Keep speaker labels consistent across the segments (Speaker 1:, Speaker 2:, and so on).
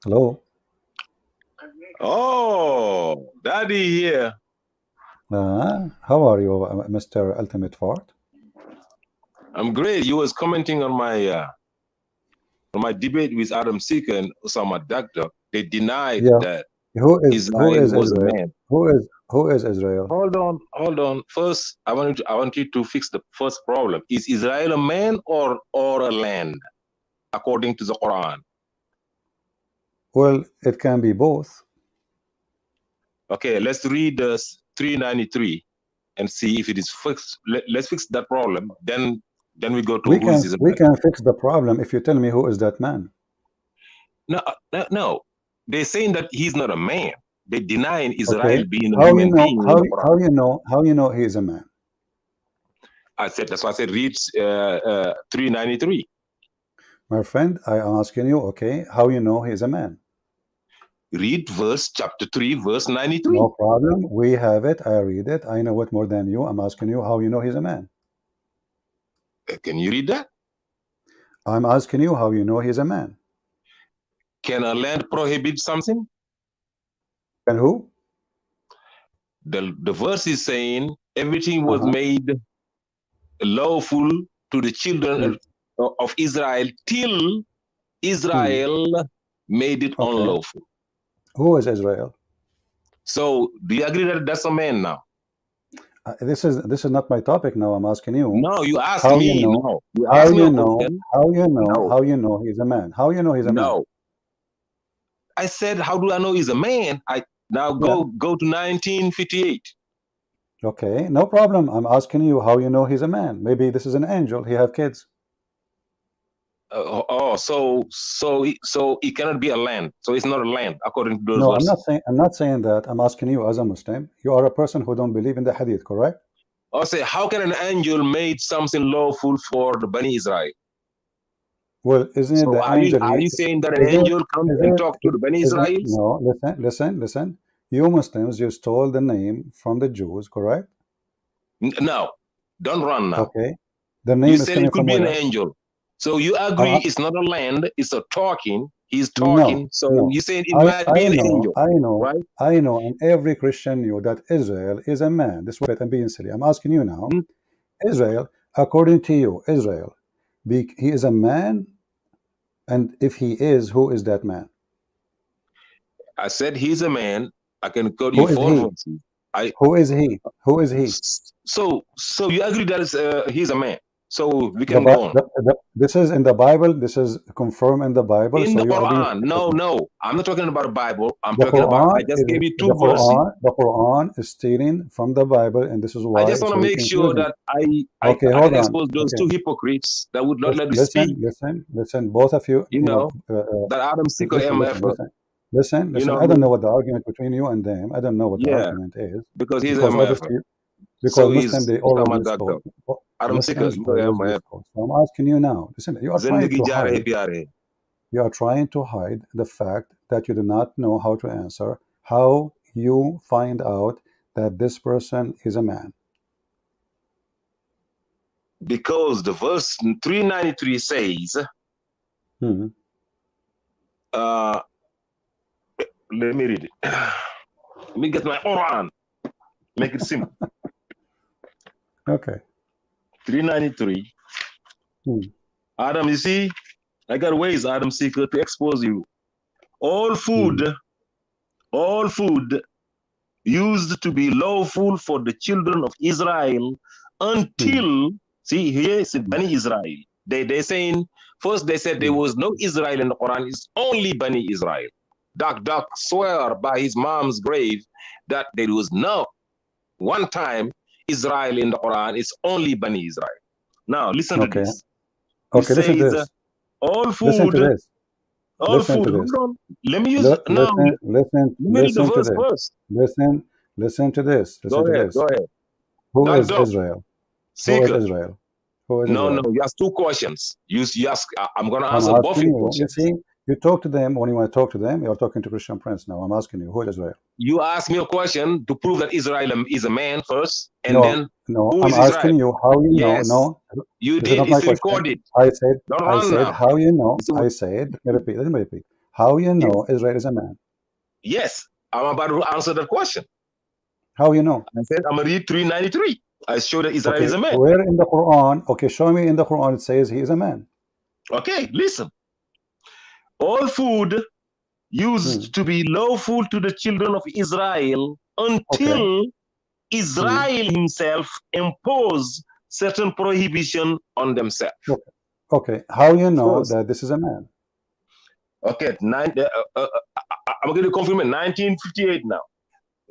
Speaker 1: Hello.
Speaker 2: Oh, Daddy here.
Speaker 1: How are you, Mr. Ultimate Fort?
Speaker 2: I'm great. You was commenting on my debate with Adam Seeker and Osama Dagda. They denied
Speaker 1: Yeah.
Speaker 2: that
Speaker 1: Who
Speaker 2: Israel
Speaker 1: is
Speaker 2: was a
Speaker 1: Israel?
Speaker 2: man.
Speaker 1: Who is Israel?
Speaker 2: Hold on. First, I want you to fix the first problem. Is Israel a man or a land, according to the Quran?
Speaker 1: Well, it can be both.
Speaker 2: Okay, let's read 393 and see if it is fixed. Let's fix that problem. Then we go to
Speaker 1: We
Speaker 2: who is
Speaker 1: can we
Speaker 2: Israel.
Speaker 1: can fix the problem if you tell me who is that man.
Speaker 2: No. They're saying that he's not a man. They denying
Speaker 1: Okay.
Speaker 2: Israel being a
Speaker 1: How you
Speaker 2: human
Speaker 1: know
Speaker 2: being in
Speaker 1: how
Speaker 2: the Quran.
Speaker 1: how you know he is a man?
Speaker 2: That's why I said read 393.
Speaker 1: My friend, I am asking you, okay, how you know he is a man?
Speaker 2: Read chapter 3, verse 93.
Speaker 1: No problem. We have it. I read it. I know it more than you. I'm asking you how you know he's a man.
Speaker 2: Can you read that?
Speaker 1: I'm asking you how you know he's a man.
Speaker 2: Can a land prohibit something?
Speaker 1: And who?
Speaker 2: The verse is saying everything was made lawful to the children of Israel till Israel made it unlawful.
Speaker 1: Who is Israel?
Speaker 2: So do you agree that that's a man now?
Speaker 1: This is not my topic now. I'm asking you.
Speaker 2: No, you ask
Speaker 1: How
Speaker 2: me.
Speaker 1: you know?
Speaker 2: No, you
Speaker 1: How
Speaker 2: ask me
Speaker 1: you
Speaker 2: a
Speaker 1: know?
Speaker 2: question.
Speaker 1: How you know?
Speaker 2: No.
Speaker 1: How you know he's a man? How you know he's a man?
Speaker 2: No. I said, how do I know he's a man? Go to 1958.
Speaker 1: Okay, no problem. I'm asking you how you know he's a man. Maybe this is an angel. He have kids.
Speaker 2: So it cannot be a land. So it's not a land according to those
Speaker 1: No,
Speaker 2: verses.
Speaker 1: I'm not saying that. I'm asking you as a Muslim. You are a person who don't believe in the hadith, correct?
Speaker 2: I say, how can an angel made something lawful for the Bani Israel?
Speaker 1: Well, isn't it the angel?
Speaker 2: Are you saying that an angel comes and talk to the Bani Israelis?
Speaker 1: No, listen. You Muslims, you stole the name from the Jews, correct?
Speaker 2: No, don't run now.
Speaker 1: Okay, the name
Speaker 2: You
Speaker 1: is
Speaker 2: said
Speaker 1: coming
Speaker 2: it could
Speaker 1: from
Speaker 2: be an
Speaker 1: where?
Speaker 2: angel. So you agree it's not a land, it's a talking. He's talking.
Speaker 1: No,
Speaker 2: So
Speaker 1: no.
Speaker 2: you saying it might be an angel, right?
Speaker 1: I know, and every Christian knew that Israel is a man. This way, I'm being silly. I'm asking you now. Israel, according to you, Israel, he is a man, and if he is, who is that man?
Speaker 2: I said he's a man. I can quote
Speaker 1: Who
Speaker 2: you
Speaker 1: is
Speaker 2: 4
Speaker 1: he?
Speaker 2: verses.
Speaker 1: Who is he? Who is he?
Speaker 2: So you agree that he's a man. So we can go on.
Speaker 1: This is in the Bible. This is confirmed in the Bible.
Speaker 2: In
Speaker 1: so
Speaker 2: the
Speaker 1: you are being
Speaker 2: Quran. No. I'm not talking about the Bible. I'm
Speaker 1: the
Speaker 2: talking about, I
Speaker 1: Quran
Speaker 2: just gave you 2
Speaker 1: the
Speaker 2: verses.
Speaker 1: Quran is stealing from the Bible, and this is why
Speaker 2: I just want to make sure that I
Speaker 1: hold
Speaker 2: can
Speaker 1: on.
Speaker 2: expose those 2 hypocrites that would not let me
Speaker 1: Listen,
Speaker 2: speak.
Speaker 1: listen. Both of you,
Speaker 2: You know, that Adam Seeker MF.
Speaker 1: Listen. I don't know what the argument between you and them. I don't know what the argument is.
Speaker 2: Because he's
Speaker 1: because
Speaker 2: MF.
Speaker 1: obviously, because
Speaker 2: So
Speaker 1: Muslims, they always misquote.
Speaker 2: Adam Seeker,
Speaker 1: Muslims always misquote. So I'm asking you now. Listen, you are trying to hide. You are trying to hide the fact that you do not know how to answer. How you find out that this person is a man?
Speaker 2: Because the verse 393 says, let me read it. Let me get my Quran. Make it simple.
Speaker 1: Okay.
Speaker 2: 393. Adam, you see, I got ways, Adam Seeker, to expose you. All food used to be lawful for the children of Israel until, see, here is Bani Israel. They saying, first they said there was no Israel in the Quran, it's only Bani Israel. Doc swear by his mom's grave that there was no one time Israel in the Quran, it's only Bani Israel. Now listen to this.
Speaker 1: Okay, listen to this.
Speaker 2: All food.
Speaker 1: Listen to this.
Speaker 2: All food. Hold on. Let me use now.
Speaker 1: Listen to this.
Speaker 2: First.
Speaker 1: Listen to this.
Speaker 2: Go ahead.
Speaker 1: Who is Israel?
Speaker 2: Seeker.
Speaker 1: Who is Israel? Who is Israel?
Speaker 2: No. You ask 2 questions. You ask. I'm going to
Speaker 1: I'm
Speaker 2: answer both your questions.
Speaker 1: You see, you talk to them when you want to talk to them. You're talking to Christian Prince now. I'm asking you, who is Israel?
Speaker 2: You ask me a question to prove that Israel is a man first, and then
Speaker 1: who is Israel? I'm asking you how you know. No,
Speaker 2: you did. It's recorded.
Speaker 1: I said how you know. I said. Let me repeat. How you know Israel is a man?
Speaker 2: Yes, I'm about to answer that question.
Speaker 1: How you know?
Speaker 2: I said I'm gonna read 393. I show that Israel
Speaker 1: Okay,
Speaker 2: is a man.
Speaker 1: where in the Quran? Okay, show me in the Quran it says he is a man.
Speaker 2: Okay, listen. All food used to be lawful to the children of Israel until Israel himself imposed certain prohibition on themselves.
Speaker 1: Okay, how you know that this is a man?
Speaker 2: Okay, I'm going to confirm it. 1958 now.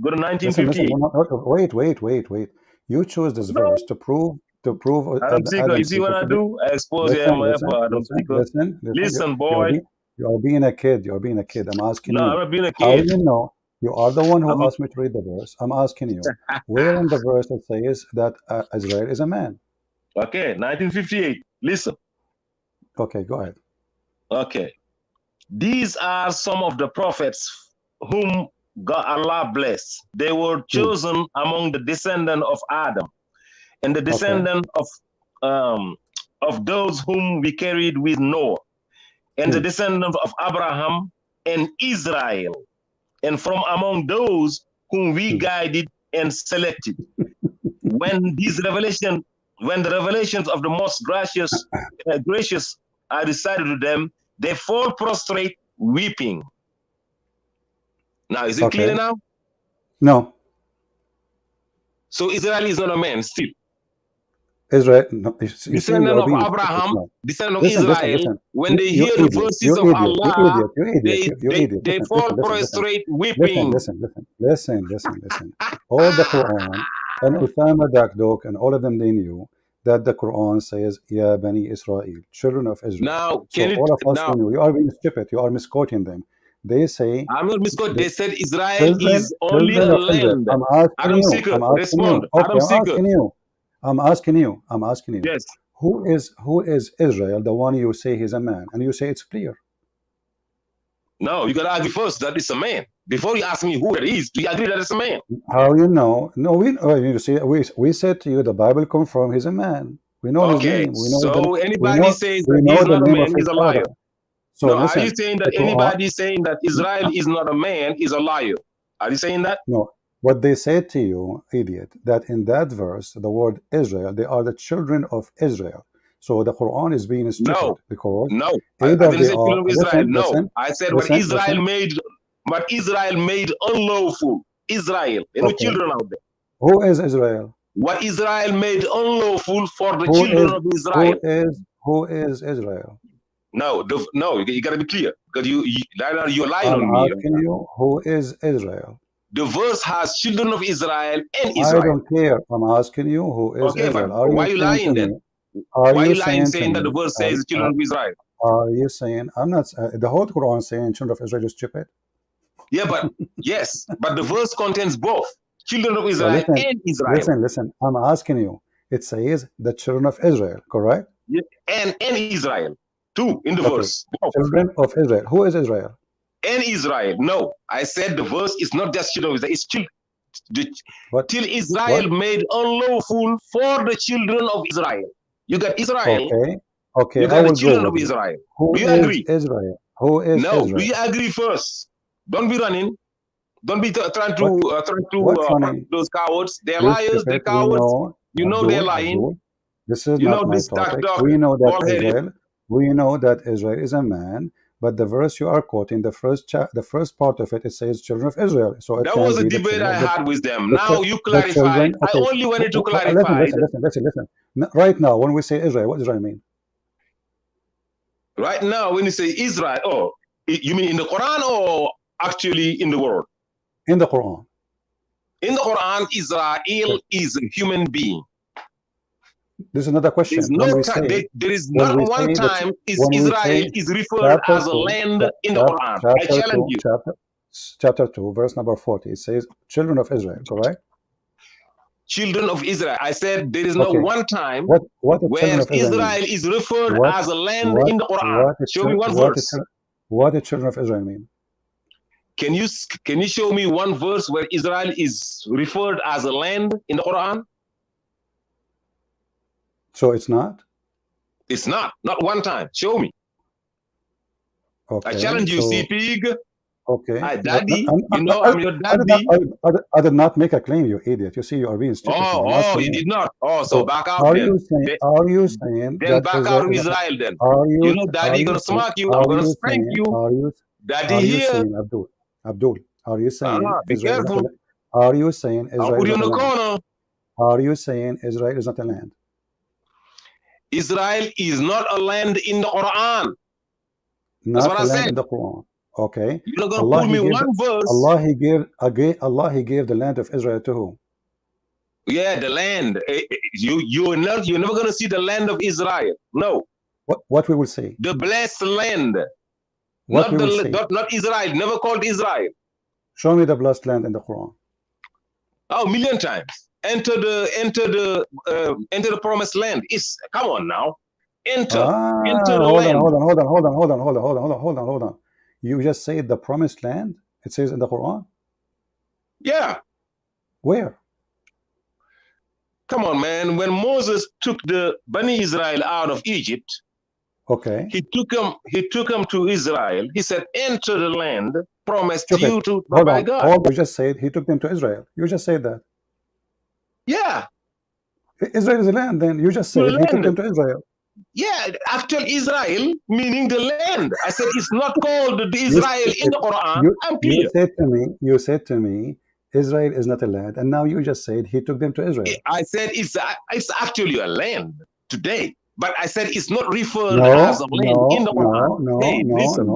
Speaker 2: Go to 1958.
Speaker 1: Wait. You chose this verse to prove
Speaker 2: Adam Seeker, you
Speaker 1: Adam
Speaker 2: see what
Speaker 1: Seeker
Speaker 2: I
Speaker 1: to be.
Speaker 2: do? I expose the MF for Adam Seeker.
Speaker 1: Listen.
Speaker 2: Boy.
Speaker 1: You are being a kid. You are being a kid. I'm asking
Speaker 2: No,
Speaker 1: you.
Speaker 2: I'm not being a
Speaker 1: How
Speaker 2: kid.
Speaker 1: you know? You are the one who asked me to read the verse. I'm asking you. Where in the verse it says that Israel is a man?
Speaker 2: Okay, 1958. Listen.
Speaker 1: Okay, go ahead.
Speaker 2: Okay. These are some of the prophets whom God Allah blessed. They were chosen among the descendants of Adam and the descendant of those whom we carried with Noah, and the descendant of Abraham and Israel, and from among those whom we guided and selected. When the revelations of the most gracious are recited to them, they fall prostrate weeping. Now, is it clear now?
Speaker 1: No.
Speaker 2: So Israel is not a man still.
Speaker 1: Israel, no,
Speaker 2: descendant of Abraham, descendant of Israel, when they hear the verses of Allah, they fall prostrate weeping.
Speaker 1: Listen. All the Quran, and Usama Dakdok, and all of them, they knew that the Quran says, Ya Bani Israel, children of Israel.
Speaker 2: Now,
Speaker 1: so all of us knew. You are being stupid. You are misquoting them. They say,
Speaker 2: I'm not misquoting. They said Israel is only a land.
Speaker 1: I'm asking you.
Speaker 2: Seeker, respond.
Speaker 1: Okay, I'm asking you.
Speaker 2: Yes.
Speaker 1: Who is Israel, the one you say he's a man, and you say it's clear?
Speaker 2: No, you got to argue first that it's a man. Before you ask me who it is, do you agree that it's a man?
Speaker 1: How you know? No, you see, we said to you the Bible confirms he's a man. We know his name. We know
Speaker 2: so anybody says that he's not a man is a liar. So no, listen, are you saying that anybody saying that Israel is not a man is a liar? Are you saying that?
Speaker 1: No. What they said to you, idiot, that in that verse, the word Israel, they are the children of Israel. So the Quran is being stupid because
Speaker 2: I didn't say children of Israel. I said what Israel made unlawful. Israel, and the children out there.
Speaker 1: Who is Israel?
Speaker 2: What Israel made unlawful for the children of Israel.
Speaker 1: Who is Israel?
Speaker 2: No, you got to be clear because you're lying on me.
Speaker 1: I'm asking you, who is Israel?
Speaker 2: The verse has children of Israel and Israel.
Speaker 1: I don't care. I'm asking you, who is Israel?
Speaker 2: But why are you lying then? Why are you lying saying that the verse says children of Israel?
Speaker 1: Are you saying, I'm not, the whole Quran saying children of Israel is stupid?
Speaker 2: Yeah, but yes, but the verse contains both children of Israel and Israel.
Speaker 1: Listen, I'm asking you. It says the children of Israel, correct?
Speaker 2: Yeah, and Israel, too, in the verse.
Speaker 1: Children of Israel. Who is Israel?
Speaker 2: And Israel. No, I said the verse is not just children of Israel, it's till Israel made unlawful for the children of Israel. You got Israel.
Speaker 1: Okay.
Speaker 2: You got the children of Israel.
Speaker 1: Do you agree? Israel. Who is Israel?
Speaker 2: Do you agree first? Don't be running. Don't be trying to those cowards. They're liars. They're cowards. You know they're lying.
Speaker 1: This is not my topic. We know that Israel is a man. But the verse you are quoting, the first part of it says children of Israel. So
Speaker 2: that was a debate I had with them. Now you clarified. I only wanted to clarify.
Speaker 1: Listen. Right now, when we say Israel, what does Israel mean?
Speaker 2: Right now, when you say Israel, you mean in the Quran or actually in the world?
Speaker 1: In the Quran.
Speaker 2: In the Quran, Israel is a human being.
Speaker 1: This is another question.
Speaker 2: There is not one time Israel is referred as a land in the Quran. I challenge you.
Speaker 1: Chapter 2, verse number 40. It says, children of Israel, correct?
Speaker 2: Children of Israel. I said there is no one time where Israel is referred as a land in the Quran. Show me one verse.
Speaker 1: What does children of Israel mean?
Speaker 2: Can you show me one verse where Israel is referred as a land in the Quran?
Speaker 1: So it's not?
Speaker 2: It's not one time. Show me.
Speaker 1: Okay.
Speaker 2: I challenge you,
Speaker 1: so,
Speaker 2: see, pig.
Speaker 1: Okay.
Speaker 2: Daddy, you know I'm your daddy.
Speaker 1: I did not make a claim, you idiot. You see, you are being stupid. now. I'm
Speaker 2: Oh,
Speaker 1: asking
Speaker 2: you
Speaker 1: you.
Speaker 2: did not. Oh, so back out
Speaker 1: Are
Speaker 2: then.
Speaker 1: you saying
Speaker 2: Then
Speaker 1: that
Speaker 2: back
Speaker 1: Israel
Speaker 2: out of
Speaker 1: is
Speaker 2: Israel then.
Speaker 1: are
Speaker 2: You
Speaker 1: you
Speaker 2: know, daddy gonna smack you. I'm
Speaker 1: are
Speaker 2: gonna
Speaker 1: you
Speaker 2: spank
Speaker 1: saying
Speaker 2: you. Daddy
Speaker 1: are you
Speaker 2: here.
Speaker 1: saying Abdul, are you saying
Speaker 2: Be
Speaker 1: Israel is not
Speaker 2: careful.
Speaker 1: are you saying
Speaker 2: I'll
Speaker 1: Israel
Speaker 2: put
Speaker 1: is
Speaker 2: you in
Speaker 1: not a
Speaker 2: the
Speaker 1: land?
Speaker 2: corner.
Speaker 1: Are you saying Israel is not a land?
Speaker 2: Israel is not a land in the Quran. That's
Speaker 1: Not
Speaker 2: what
Speaker 1: a
Speaker 2: I
Speaker 1: land
Speaker 2: said.
Speaker 1: in the Quran. Okay.
Speaker 2: You're not gonna pull me one verse.
Speaker 1: Allah he gave the land of Israel to who?
Speaker 2: Yeah, the land. You're never gonna see the land of Israel. No.
Speaker 1: What we will see?
Speaker 2: The blessed land.
Speaker 1: What we will see?
Speaker 2: Not Israel. Never called Israel.
Speaker 1: Show me the blessed land in the Quran.
Speaker 2: Oh, a million times. Enter the promised land. Come on now. Enter the land.
Speaker 1: Hold on. You just said the promised land? It says in the Quran?
Speaker 2: Yeah.
Speaker 1: Where?
Speaker 2: Come on, man. When Moses took the Bani Israel out of Egypt,
Speaker 1: okay,
Speaker 2: he took them to Israel. He said, enter the land promised to you
Speaker 1: God.
Speaker 2: by God.
Speaker 1: You just said he took them to Israel. You just said that.
Speaker 2: Yeah.
Speaker 1: Israel is a land, then you just said he took them to Israel.
Speaker 2: Yeah, actual Israel, meaning the land. I said it's not called the Israel in the Quran. I'm clear.
Speaker 1: You said to me, Israel is not a land, and now you just said he took them to Israel.
Speaker 2: I said it's actually a land today, but I said it's not referred as a land in the Quran. Listen,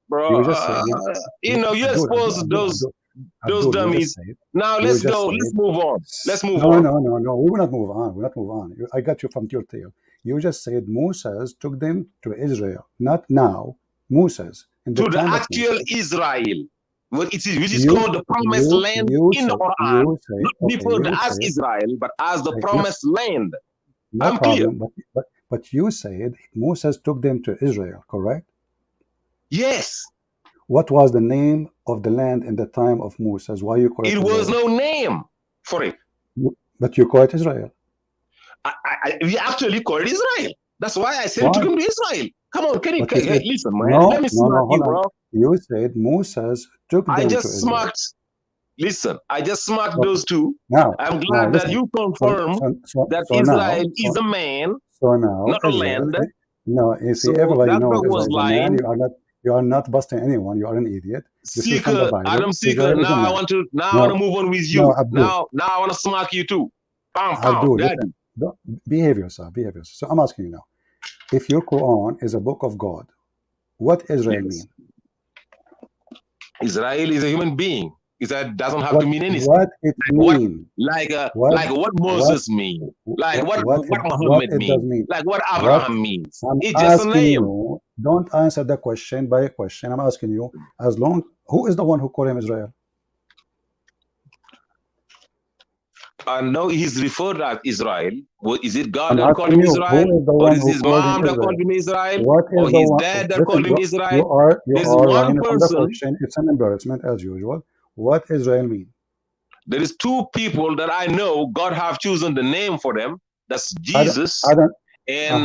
Speaker 2: bro. You're supposed to those dummies. Now let's go. Let's move on. Let's move on.
Speaker 1: No. We will not move on. We'll not move on. I got you from your tail. You just said Moses took them to Israel. Not now. Moses.
Speaker 2: To the actual Israel. Which is called the promised land in the Quran. Not referred as Israel, but as the promised land.
Speaker 1: No problem. But you said Moses took them to Israel, correct?
Speaker 2: Yes.
Speaker 1: What was the name of the land in the time of Moses? Why you call it Israel?
Speaker 2: Was no name for it.
Speaker 1: But you call it Israel.
Speaker 2: We actually call it Israel. That's why I said to come to Israel. Come on, listen, man. Let me smack you, bro.
Speaker 1: You said Moses took them to Israel.
Speaker 2: Listen, I just smacked those two.
Speaker 1: Now,
Speaker 2: I'm glad that you confirm that Israel is a man, not a land.
Speaker 1: No, you see, everybody knows Israel is a man. You are not busting anyone. You are an idiot.
Speaker 2: Seeker, Adam Seeker. Now I want to move on with you. Now I want to smack you too.
Speaker 1: Listen, behave yourself. So I'm asking you now, if your Quran is a book of God, what Israel mean?
Speaker 2: Israel is a human being. That doesn't have to mean anything.
Speaker 1: What it mean?
Speaker 2: Like what Moses mean? Like what Muhammad mean? Like what Abraham means? It's just a name.
Speaker 1: You, don't answer the question by a question. I'm asking you, who is the one who called him Israel?
Speaker 2: I know he's referred as Israel. Is it God that called him Israel? Or is his mom that called him Israel? Or his dad that called him Israel? There's one person.
Speaker 1: It's an embarrassment as usual. What Israel mean?
Speaker 2: There is two people that I know God have chosen the name for them. That's Jesus and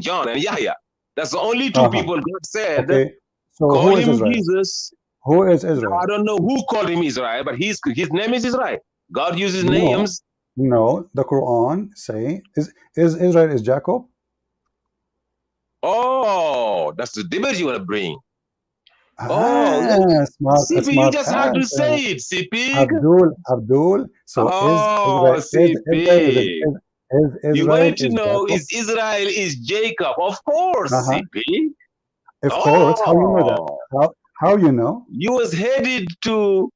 Speaker 2: John and Yahya. That's the only two people God said.
Speaker 1: Okay. So
Speaker 2: call him Jesus.
Speaker 1: Who is Israel?
Speaker 2: I don't know who called him Israel, but his name is Israel. God uses names.
Speaker 1: No, the Quran say is Israel is Jacob.
Speaker 2: Oh, that's the debate you want to bring.
Speaker 1: Smart,
Speaker 2: you just have to say it, CP.
Speaker 1: Abdul. So
Speaker 2: you're going to know is Israel is Jacob, of course, CP.
Speaker 1: Of course. How you know that? How you know?
Speaker 2: You was headed to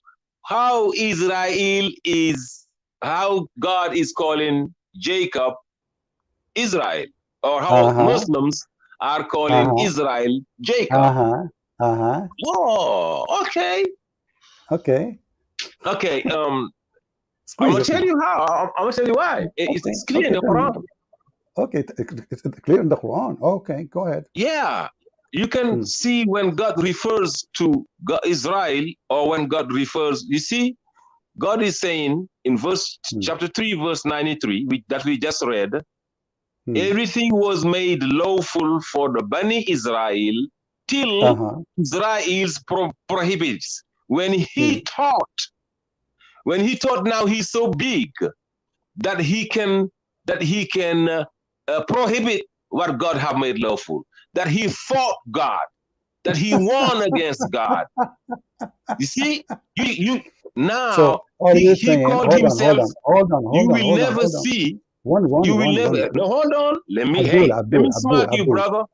Speaker 2: how Israel is, how God is calling Jacob Israel, or how Muslims are calling Israel Jacob. Oh, okay. I'm gonna tell you how. I'm gonna tell you why. It's clear in the Quran.
Speaker 1: Okay, it's clear in the Quran. Okay, go ahead.
Speaker 2: Yeah, you can see when God refers to Israel, or when God refers. You see, God is saying in chapter 3, verse 93, that we just read. Everything was made lawful for the Bani Israel till Israel's prohibits. When he thought now he's so big that he can prohibit what God have made lawful, that he fought God, that he won against God. You see, you now
Speaker 1: so
Speaker 2: he called himself. You will never see. You will never. No, hold on. Let me smack you, brother.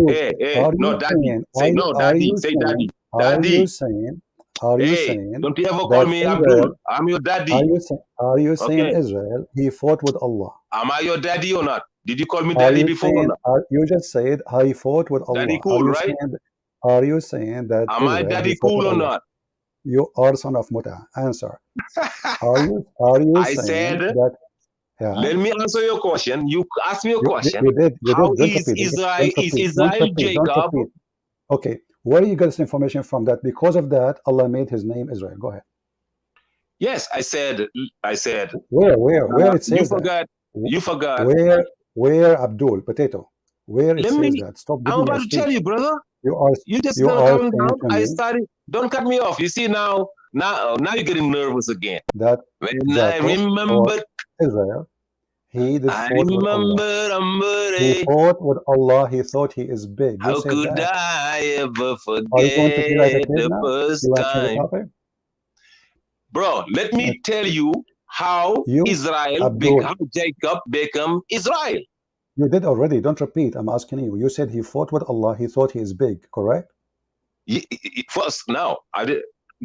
Speaker 2: Hey, no, daddy. Say no, daddy. Say daddy. Daddy.
Speaker 1: Are you saying?
Speaker 2: Don't you ever call me Abdul? I'm your daddy.
Speaker 1: Are you saying Israel, he fought with Allah?
Speaker 2: Am I your daddy or not? Did you call me daddy before or not?
Speaker 1: You just said he fought with Allah.
Speaker 2: Daddy cool, right?
Speaker 1: Are you saying that
Speaker 2: am I daddy cool or not?
Speaker 1: You are son of Muta. Answer. Are you saying that? Yeah.
Speaker 2: Let me answer your question. You asked me a question.
Speaker 1: You did.
Speaker 2: How is Israel? Is Israel Jacob?
Speaker 1: Okay. Where do you get this information from? That because of that, Allah made his name Israel. Go ahead.
Speaker 2: Yes, I said.
Speaker 1: Where it says
Speaker 2: you forgot.
Speaker 1: Where Abdul Potato? Where it says that? Stop.
Speaker 2: I'm about to tell you, brother. You just calm down. I started. Don't cut me off. You see now you're getting nervous again.
Speaker 1: That
Speaker 2: when I remember
Speaker 1: Israel, he fought with Allah. He fought with Allah. He thought he is big.
Speaker 2: How could I ever forget the first time? Bro, let me tell you how how Jacob became Israel.
Speaker 1: You did already. Don't repeat. I'm asking you. You said he fought with Allah. He thought he is big. Correct?
Speaker 2: First, now I did.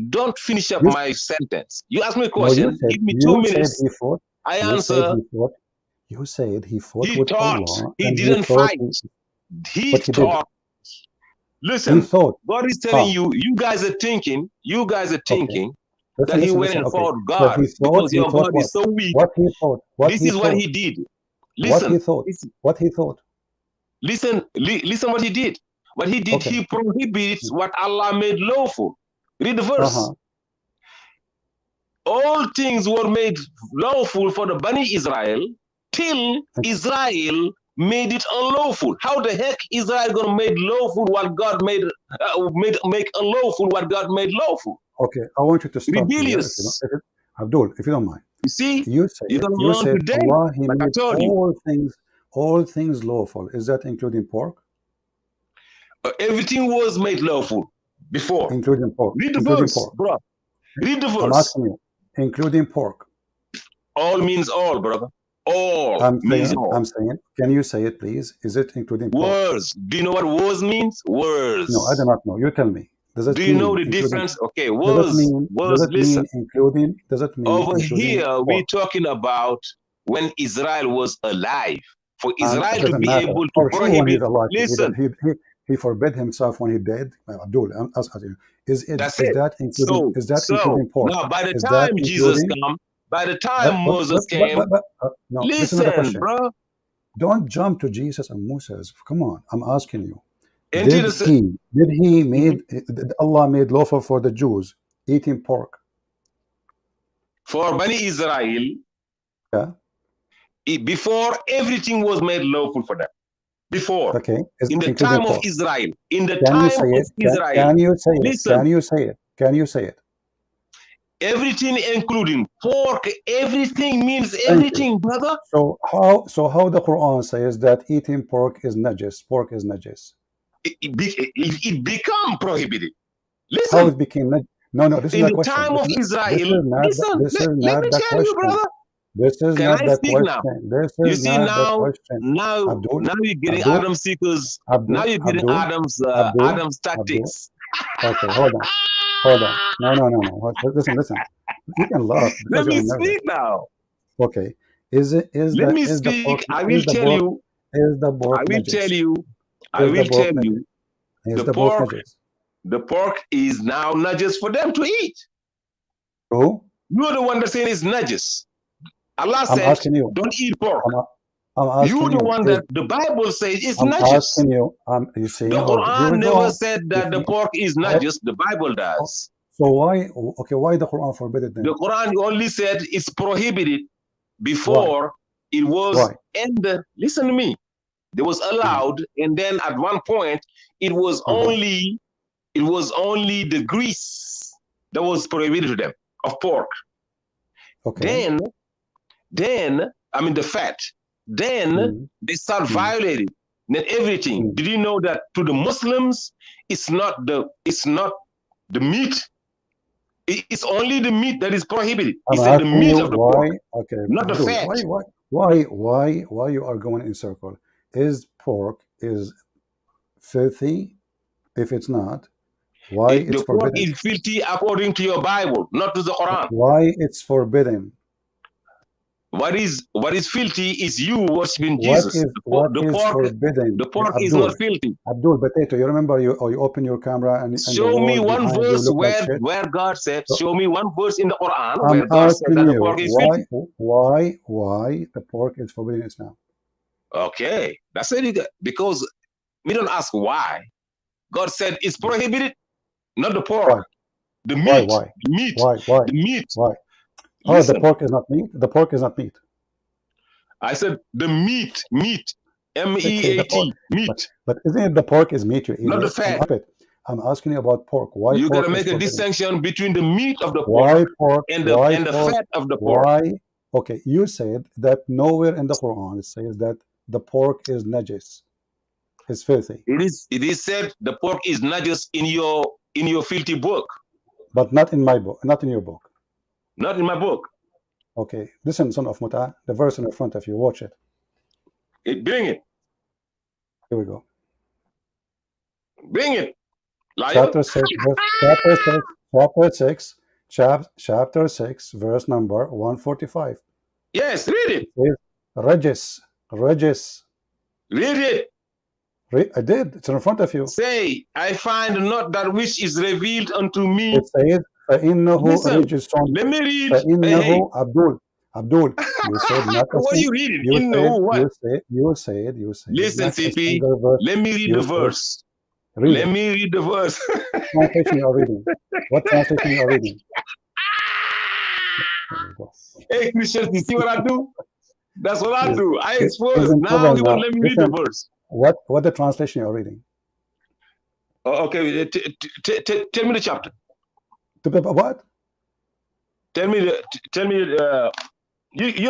Speaker 2: Don't finish up my sentence. You asked me a question. Give me 2 minutes. I answer.
Speaker 1: You said he fought
Speaker 2: with
Speaker 1: Allah.
Speaker 2: He didn't fight. He thought. Listen, God is telling you, you guys are thinking that he went and fought God because your God is so weak. This is what he did. Listen.
Speaker 1: What he thought.
Speaker 2: Listen what he did. What he did, he prohibits what Allah made lawful. Read the verse. All things were made lawful for the Bani Israel till Israel made it unlawful. How the heck Israel gonna make lawful what God made make unlawful what God made lawful?
Speaker 1: Okay, I want you to stop.
Speaker 2: Rebellious.
Speaker 1: Abdul, if you don't mind.
Speaker 2: You see,
Speaker 1: you said Allah, he
Speaker 2: like
Speaker 1: made all things lawful. Is that including pork?
Speaker 2: Everything was made lawful before.
Speaker 1: Including pork.
Speaker 2: Read the verse, bro. Read the verse.
Speaker 1: I'm asking you, including pork.
Speaker 2: All means all, brother. All means all.
Speaker 1: I'm saying, can you say it, please? Is it including pork?
Speaker 2: Words. Do you know what words means? Words.
Speaker 1: No, I do not know. You tell me. Does it
Speaker 2: Do you know the difference? Okay, words. Listen.
Speaker 1: Does it mean
Speaker 2: over here we're talking about when Israel was alive. For Israel to be able to prohibit. Listen.
Speaker 1: He forbid himself when he died. Abdul, I'm asking you. Is that including pork?
Speaker 2: Now, by the time Jesus came, by the time Moses came,
Speaker 1: no,
Speaker 2: listen, bro.
Speaker 1: Don't jump to Jesus and Moses. Come on, I'm asking you. Did Allah made lawful for the Jews eating pork?
Speaker 2: For Bani Israel,
Speaker 1: yeah.
Speaker 2: Before everything was made lawful for them. Before,
Speaker 1: okay,
Speaker 2: in the time of Israel, in the time of Israel,
Speaker 1: can you say it?
Speaker 2: Listen,
Speaker 1: Can you say it?
Speaker 2: Everything, including pork, everything means everything, brother.
Speaker 1: So how the Quran says that eating pork is najis? Pork is najis.
Speaker 2: It become prohibited. Listen.
Speaker 1: How it became najis? No. This is
Speaker 2: in
Speaker 1: the
Speaker 2: the
Speaker 1: question.
Speaker 2: time of Israel. Listen. Let me tell you, brother.
Speaker 1: This is
Speaker 2: Can
Speaker 1: not
Speaker 2: I
Speaker 1: the
Speaker 2: speak
Speaker 1: question.
Speaker 2: now?
Speaker 1: This
Speaker 2: you
Speaker 1: is
Speaker 2: see
Speaker 1: not
Speaker 2: now,
Speaker 1: the question.
Speaker 2: now you're getting Adam seekers. Now you're getting Adam's tactics.
Speaker 1: Okay, hold on. No. Listen. You can laugh.
Speaker 2: Let me speak now.
Speaker 1: Okay. Let
Speaker 2: me speak. I will tell you.
Speaker 1: Is the pork najis?
Speaker 2: I will tell you.
Speaker 1: The
Speaker 2: pork is now najis for them to eat.
Speaker 1: Who?
Speaker 2: You're the one that's saying it's najis. Allah said, don't eat pork. You're the one that the Bible says it's najis.
Speaker 1: You see,
Speaker 2: the Quran never said that the pork is najis. The Bible does.
Speaker 1: So why the Quran forbidden them?
Speaker 2: The Quran only said it's prohibited before it was ended. Listen to me. They was allowed, and then at one point it was only the grease that was prohibited to them of pork.
Speaker 1: Okay.
Speaker 2: Then I mean the fat. Then they start violating then everything. Did you know that to the Muslims it's not the meat? It's only the meat that is prohibited. He said the meat of the pork, not the fat.
Speaker 1: Why you are going in circle? Is pork is filthy? If it's not, why it's
Speaker 2: the pork
Speaker 1: forbidden?
Speaker 2: is filthy according to your Bible, not to the Quran.
Speaker 1: Why it's forbidden?
Speaker 2: What is filthy is you worshiping Jesus.
Speaker 1: Forbidden?
Speaker 2: The pork is not filthy.
Speaker 1: Abdul Potato, you remember you open your camera and
Speaker 2: show me one verse where God said, show me one verse in the Quran where God said that the pork is filthy.
Speaker 1: Why the pork is forbidden in Islam?
Speaker 2: Okay, that's it. Because we don't ask why. God said it's prohibited, not the pork.
Speaker 1: Why?
Speaker 2: The meat.
Speaker 1: Why?
Speaker 2: The meat.
Speaker 1: Why?
Speaker 2: The meat.
Speaker 1: Why? Oh, the pork is not meat? The pork is not meat.
Speaker 2: I said the meat. M-E-A-T. Meat.
Speaker 1: But isn't it the pork is meat you eat?
Speaker 2: Not the fat.
Speaker 1: I'm asking you about pork. Why
Speaker 2: you
Speaker 1: pork
Speaker 2: gotta make a distinction between the meat of the pork, and the fat of the pork.
Speaker 1: Why? Okay, you said that nowhere in the Quran it says that the pork is najis. It's filthy.
Speaker 2: It is said the pork is najis in your filthy book.
Speaker 1: But not in my book, not in your book.
Speaker 2: Not in my book.
Speaker 1: Okay, listen, son of Muta, the verse in front of you, watch it.
Speaker 2: Bring it.
Speaker 1: Here we go.
Speaker 2: Bring it. Liar.
Speaker 1: Chapter 6, verse number 145.
Speaker 2: Yes, read it.
Speaker 1: Regis.
Speaker 2: Read it.
Speaker 1: I did. It's in front of you.
Speaker 2: Say, I find not that which is revealed unto me.
Speaker 1: It says,
Speaker 2: listen, let me read. Hey.
Speaker 1: Abdul, you said not.
Speaker 2: What are you reading?
Speaker 1: You said.
Speaker 2: Listen, CP, let me read the verse. Let me read the verse.
Speaker 1: What translation you are reading? What translation you are reading?
Speaker 2: Hey, Christians, you see what I do? That's what I do. I expose. Now he won't let me read the verse.
Speaker 1: What the translation you are reading?
Speaker 2: Okay, tell me the chapter.
Speaker 1: What?
Speaker 2: Tell me you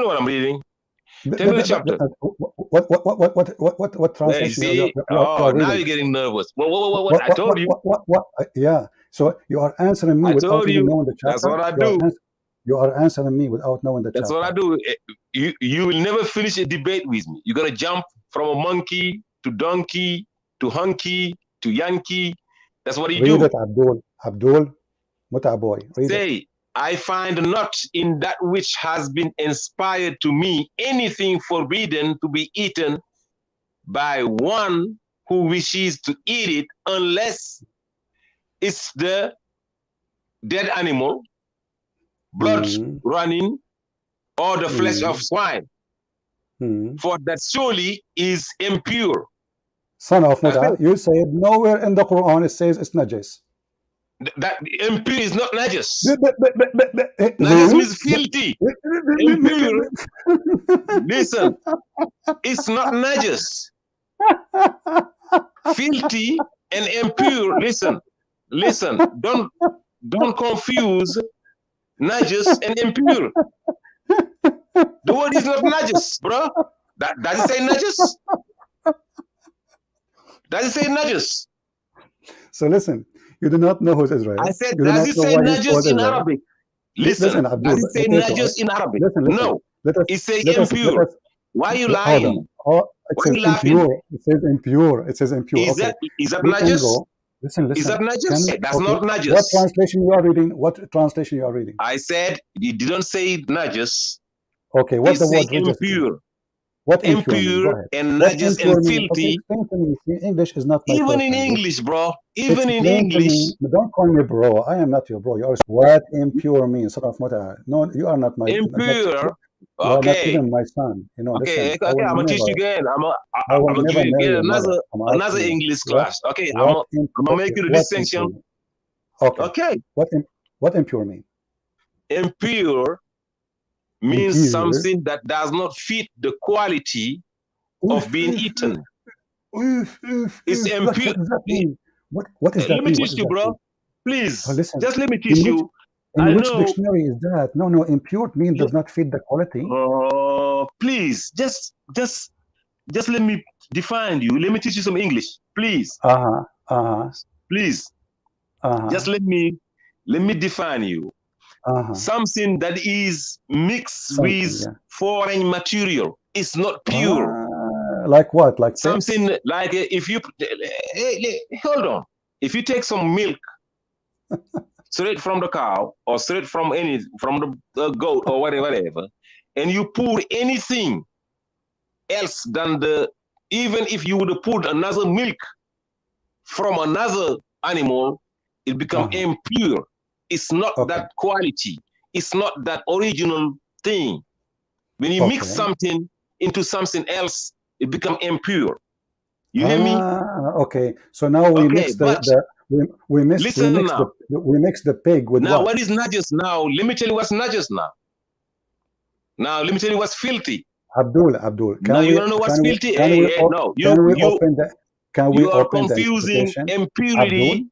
Speaker 2: know what I'm reading. Tell me the chapter.
Speaker 1: What translation?
Speaker 2: Hey, now you're getting nervous. What? I told you.
Speaker 1: Yeah. So you are answering me without even knowing the chapter.
Speaker 2: That's what I do.
Speaker 1: You are answering me without knowing the chapter.
Speaker 2: That's what I do. You will never finish a debate with me. You're gonna jump from a monkey to donkey to hunky to Yankee. That's what you do.
Speaker 1: Read it, Abdul. Muta boy. Read
Speaker 2: Say,
Speaker 1: it.
Speaker 2: I find not in that which has been inspired to me anything forbidden to be eaten by one who wishes to eat it, unless it's the dead animal, blood running, or the flesh of swine. For that surely is impure.
Speaker 1: Son of Muta, you said nowhere in the Quran it says it's najis.
Speaker 2: That impure is not najis. Najis means filthy. Impure. Listen, it's not najis. Filthy and impure. Listen. Don't confuse najis and impure. The word is not najis, bro. Does it say najis? Does it say najis?
Speaker 1: So listen. You do not know who's Israel.
Speaker 2: I said, does it say najis in Arabic? Listen, does it say najis in Arabic? No, it says impure. Why are you lying? Why are you laughing?
Speaker 1: It says impure. Is that
Speaker 2: najis?
Speaker 1: Listen.
Speaker 2: Is that najis? That's not najis.
Speaker 1: What translation you are reading?
Speaker 2: I said, you didn't say najis.
Speaker 1: Okay, what the word
Speaker 2: impure?
Speaker 1: What
Speaker 2: impure and najis and filthy.
Speaker 1: English is not my
Speaker 2: even in English, bro. Even in English.
Speaker 1: Don't call me bro. I am not your bro. You are what impure means. No, you are not my
Speaker 2: impure.
Speaker 1: You are not even my son. You know.
Speaker 2: Okay,
Speaker 1: listen,
Speaker 2: I'm gonna teach you again. I'm gonna give you another English class. Okay, I'm gonna make you the distinction. Okay.
Speaker 1: What impure mean?
Speaker 2: Impure means something that does not fit the quality of being eaten. It's impure.
Speaker 1: What does that mean? What does
Speaker 2: Let
Speaker 1: that
Speaker 2: me
Speaker 1: mean? What
Speaker 2: teach
Speaker 1: does
Speaker 2: you,
Speaker 1: that
Speaker 2: bro.
Speaker 1: mean? Oh,
Speaker 2: Please,
Speaker 1: listen,
Speaker 2: just let me teach you.
Speaker 1: in
Speaker 2: I
Speaker 1: which
Speaker 2: know.
Speaker 1: dictionary is that? No, no, impure means does not fit the quality.
Speaker 2: Please, just let me define you. Let me teach you some English, please. Please, just let me define you. Something that is mixed with foreign material is not pure.
Speaker 1: Like what? Like
Speaker 2: something
Speaker 1: piss?
Speaker 2: like if you hold on, if you take some milk straight from the cow or straight from the goat or whatever, and you pour anything else than even if you would put another milk from another animal, it becomes impure. It's not that quality. It's not that original thing. When you mix something into something else, it becomes impure. You hear me?
Speaker 1: Okay. So now we mix we mix the pig with
Speaker 2: now.
Speaker 1: what?
Speaker 2: What is najis now? Let me tell you what's najis now. Now let me tell you what's filthy.
Speaker 1: Abdul,
Speaker 2: now you want to know what's filthy? No, you are confusing impurity.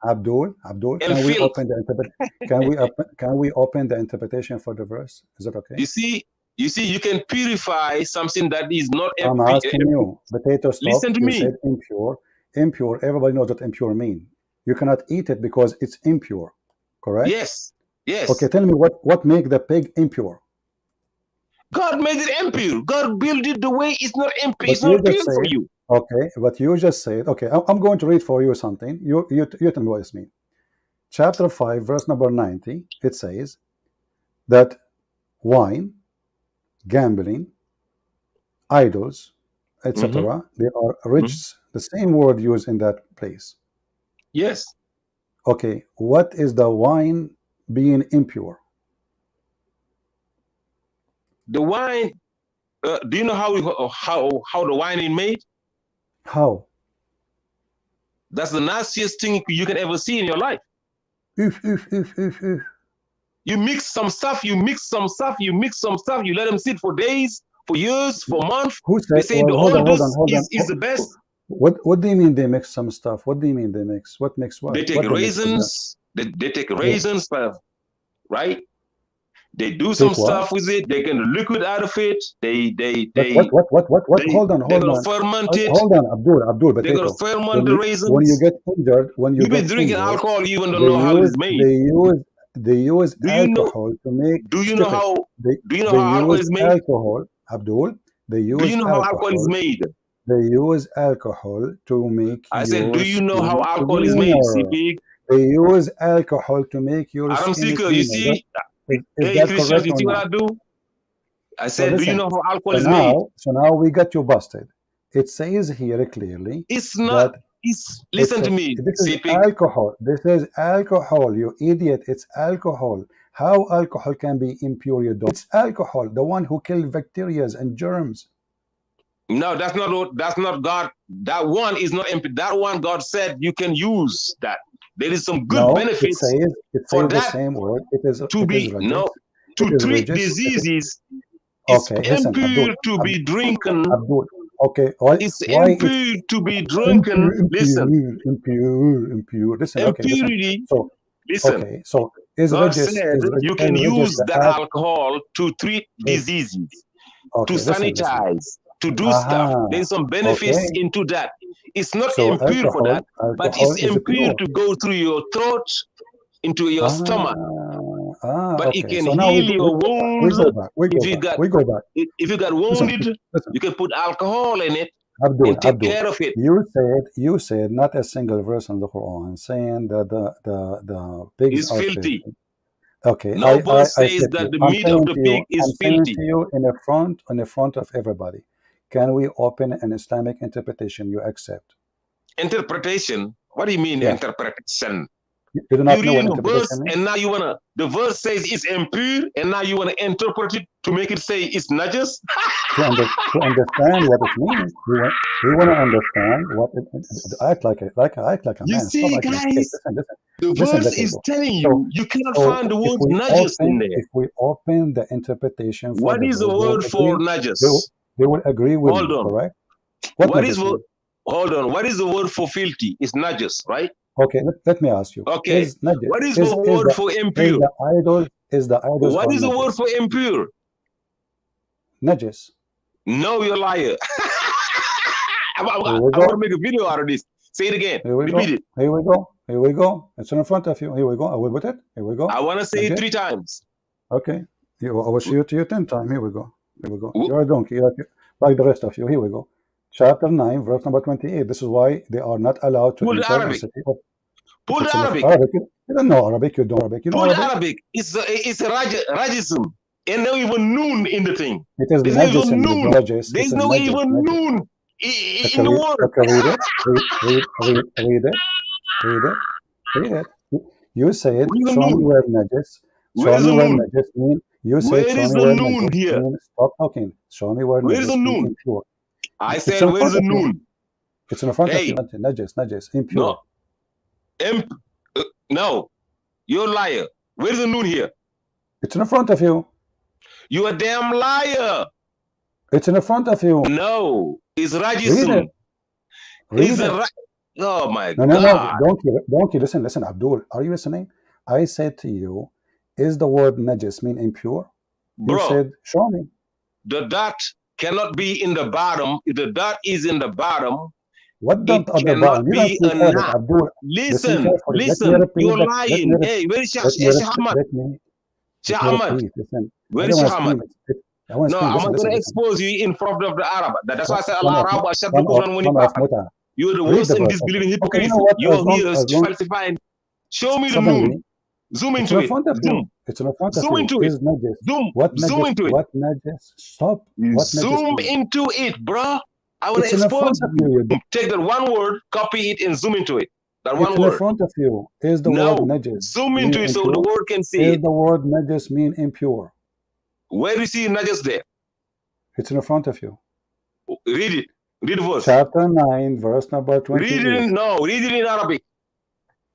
Speaker 1: Abdul, can we open the can we open the interpretation for the verse? Is that okay?
Speaker 2: You see, you can purify something that is not
Speaker 1: I'm asking you. Potato stop.
Speaker 2: Listen to me.
Speaker 1: Said impure. Impure. Everybody knows what impure mean. You cannot eat it because it's impure. Correct?
Speaker 2: Yes. Yes.
Speaker 1: Okay. Tell me what make the pig impure?
Speaker 2: God made it impure. God built it the way it's not impure. It's not pure for you.
Speaker 1: Okay, but you just said, okay, I'm going to read for you something. You tell me what this means. Chapter 5, verse number 90, it says that wine, gambling, idols, etc., they are rich. The same word used in that place.
Speaker 2: Yes.
Speaker 1: Okay, what is the wine being impure?
Speaker 2: The wine, do you know how the wine is made?
Speaker 1: How?
Speaker 2: That's the nastiest thing you can ever see in your life. You mix some stuff, you let them sit for days, for years, for months.
Speaker 1: Who said,
Speaker 2: they say the oldest is the best.
Speaker 1: What do you mean they mix some stuff? What do you mean they mix? What mix what?
Speaker 2: They take raisins. They take raisins, right? They do some stuff with it. They get the liquid out of it.
Speaker 1: What? Hold on.
Speaker 2: They're gonna ferment it.
Speaker 1: Hold on, Abdul.
Speaker 2: They're gonna ferment the raisins.
Speaker 1: When you get injured,
Speaker 2: you've been drinking alcohol, you even don't know how it's made.
Speaker 1: They use alcohol to make.
Speaker 2: Do you know how? Do you know how alcohol is made?
Speaker 1: Alcohol, Abdul. They use.
Speaker 2: Do you know how alcohol is made?
Speaker 1: They use alcohol to make.
Speaker 2: I said, do you know how alcohol is made, CP?
Speaker 1: They use alcohol to make your
Speaker 2: Adam
Speaker 1: skin
Speaker 2: Seeker, you see?
Speaker 1: Is that correct?
Speaker 2: You see what I do? I said, do you know how alcohol is made?
Speaker 1: So now we got you busted. It says here clearly.
Speaker 2: It's not. Listen to me.
Speaker 1: This is alcohol. This is alcohol. You idiot. It's alcohol. How alcohol can be impure? You don't. It's alcohol. The one who kills bacteria and germs.
Speaker 2: No, that's not God. That one is not impure. That one God said you can use that. There is some good benefits for that.
Speaker 1: The same word.
Speaker 2: To treat diseases. It's impure to be drinking.
Speaker 1: Okay,
Speaker 2: it's impure to be drinking. Listen,
Speaker 1: impure. Listen,
Speaker 2: impurity.
Speaker 1: Listen. So
Speaker 2: God said you can use the alcohol to treat diseases, to sanitize, to do stuff. There's some benefits into that. It's not impure for that, but it's impure to go through your throat into your stomach. But it can heal your wounds. If you got wounded, you can put alcohol in it and take care of it.
Speaker 1: You said not a single verse in the Quran saying that the pigs are filthy. Okay.
Speaker 2: No verse says that the meat of the pig is filthy.
Speaker 1: To you in the front of everybody. Can we open an Islamic interpretation you accept?
Speaker 2: Interpretation? What do you mean interpretation?
Speaker 1: You do not know what
Speaker 2: the verse, and now the verse says it's impure, and now you wanna interpret it to make it say it's najis.
Speaker 1: to understand what it means, we want to understand what it act like a man.
Speaker 2: You see, guys, the verse is telling you you cannot find the word najis in there.
Speaker 1: If we open the interpretation,
Speaker 2: what is the word for najis?
Speaker 1: They will agree with me, correct?
Speaker 2: What is word? hold on. What is the word for filthy? It's najis, right?
Speaker 1: Okay, let me ask you.
Speaker 2: Okay.
Speaker 1: Is najis,
Speaker 2: what is the word for impure?
Speaker 1: Is the idols
Speaker 2: what
Speaker 1: or
Speaker 2: is the
Speaker 1: najis?
Speaker 2: word for impure?
Speaker 1: Najis.
Speaker 2: No, you're a liar. I'm going to make a video out of this. Say it again. Repeat it.
Speaker 1: Here we go. Here we go. It's in front of you. Here we go. I will put it. Here we go.
Speaker 2: I want to say it 3 times.
Speaker 1: Okay. I will show it to you 10 times. Here we go. Here we go. You're a donkey, like the rest of you. Here we go. Chapter 9, verse number 28. This is why they are not allowed to enter the city of...
Speaker 2: Pull the Arabic.
Speaker 1: You don't know Arabic. You don't Arabic. You know
Speaker 2: Pull
Speaker 1: Arabic.
Speaker 2: It's a rajism. And no even noon in the thing.
Speaker 1: It is
Speaker 2: There's
Speaker 1: najis
Speaker 2: no
Speaker 1: in the
Speaker 2: There's no
Speaker 1: najis,
Speaker 2: even
Speaker 1: najis.
Speaker 2: noon in the word.
Speaker 1: Okay, read it. Read it. You said, show me where najis. Show me where najis mean. You said,
Speaker 2: where is the noon here?
Speaker 1: Stop talking. Show me where najis mean impure.
Speaker 2: I said, where's the noon?
Speaker 1: It's in front of you. Najis, impure.
Speaker 2: No, you're a liar. Where's the noon here?
Speaker 1: It's in front of you.
Speaker 2: You're a damn liar.
Speaker 1: It's in front of you.
Speaker 2: No, it's rajism.
Speaker 1: Read it.
Speaker 2: Oh my
Speaker 1: God. No. Donkey, listen, Abdul. Are you listening? I said to you, is the word najis mean impure?
Speaker 2: Bro,
Speaker 1: you said, show me.
Speaker 2: The dot cannot be in the bottom. If the dot is in the bottom,
Speaker 1: what dot on the bottom? You
Speaker 2: be a knot. Listen, you're lying. Hey, where is Sheikh Ahmad? Sheikh Ahmad. Where is Sheikh Ahmad? No, I'm not going to expose you in front of the Arab. That's why I said Allah Arab Ashaddu Kufran when you you're the worst in disbelieving hypocrisy. You're here falsifying. Show me the moon. Zoom into it. Zoom.
Speaker 1: It's in front of
Speaker 2: Zoom into it.
Speaker 1: Zoom.
Speaker 2: Zoom into it.
Speaker 1: What najis? Stop. What
Speaker 2: zoom into it, bro. I want to expose you. Take that one word, copy it, and zoom into it. That one word.
Speaker 1: In front of you. Is the word najis.
Speaker 2: Zoom into it so the word can see it.
Speaker 1: Is the word najis mean impure?
Speaker 2: Where do you see najis there?
Speaker 1: It's in front of you.
Speaker 2: Read it. Read the verse.
Speaker 1: Chapter 9, verse number 28.
Speaker 2: Read it in Arabic.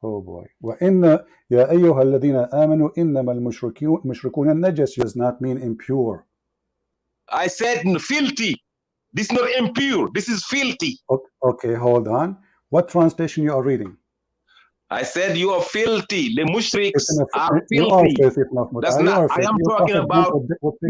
Speaker 1: Oh boy. وَإِنَّ يَا أَيُّهَا الَّذِينَ آمَنُوا إِنَّمَا الْمُشْرِكُونَ najis does not mean impure.
Speaker 2: I said filthy. This is not impure. This is filthy.
Speaker 1: Okay, hold on. What translation you are reading?
Speaker 2: I said you are filthy. The mushriks are filthy.
Speaker 1: You are filthy.
Speaker 2: That's not. I am talking about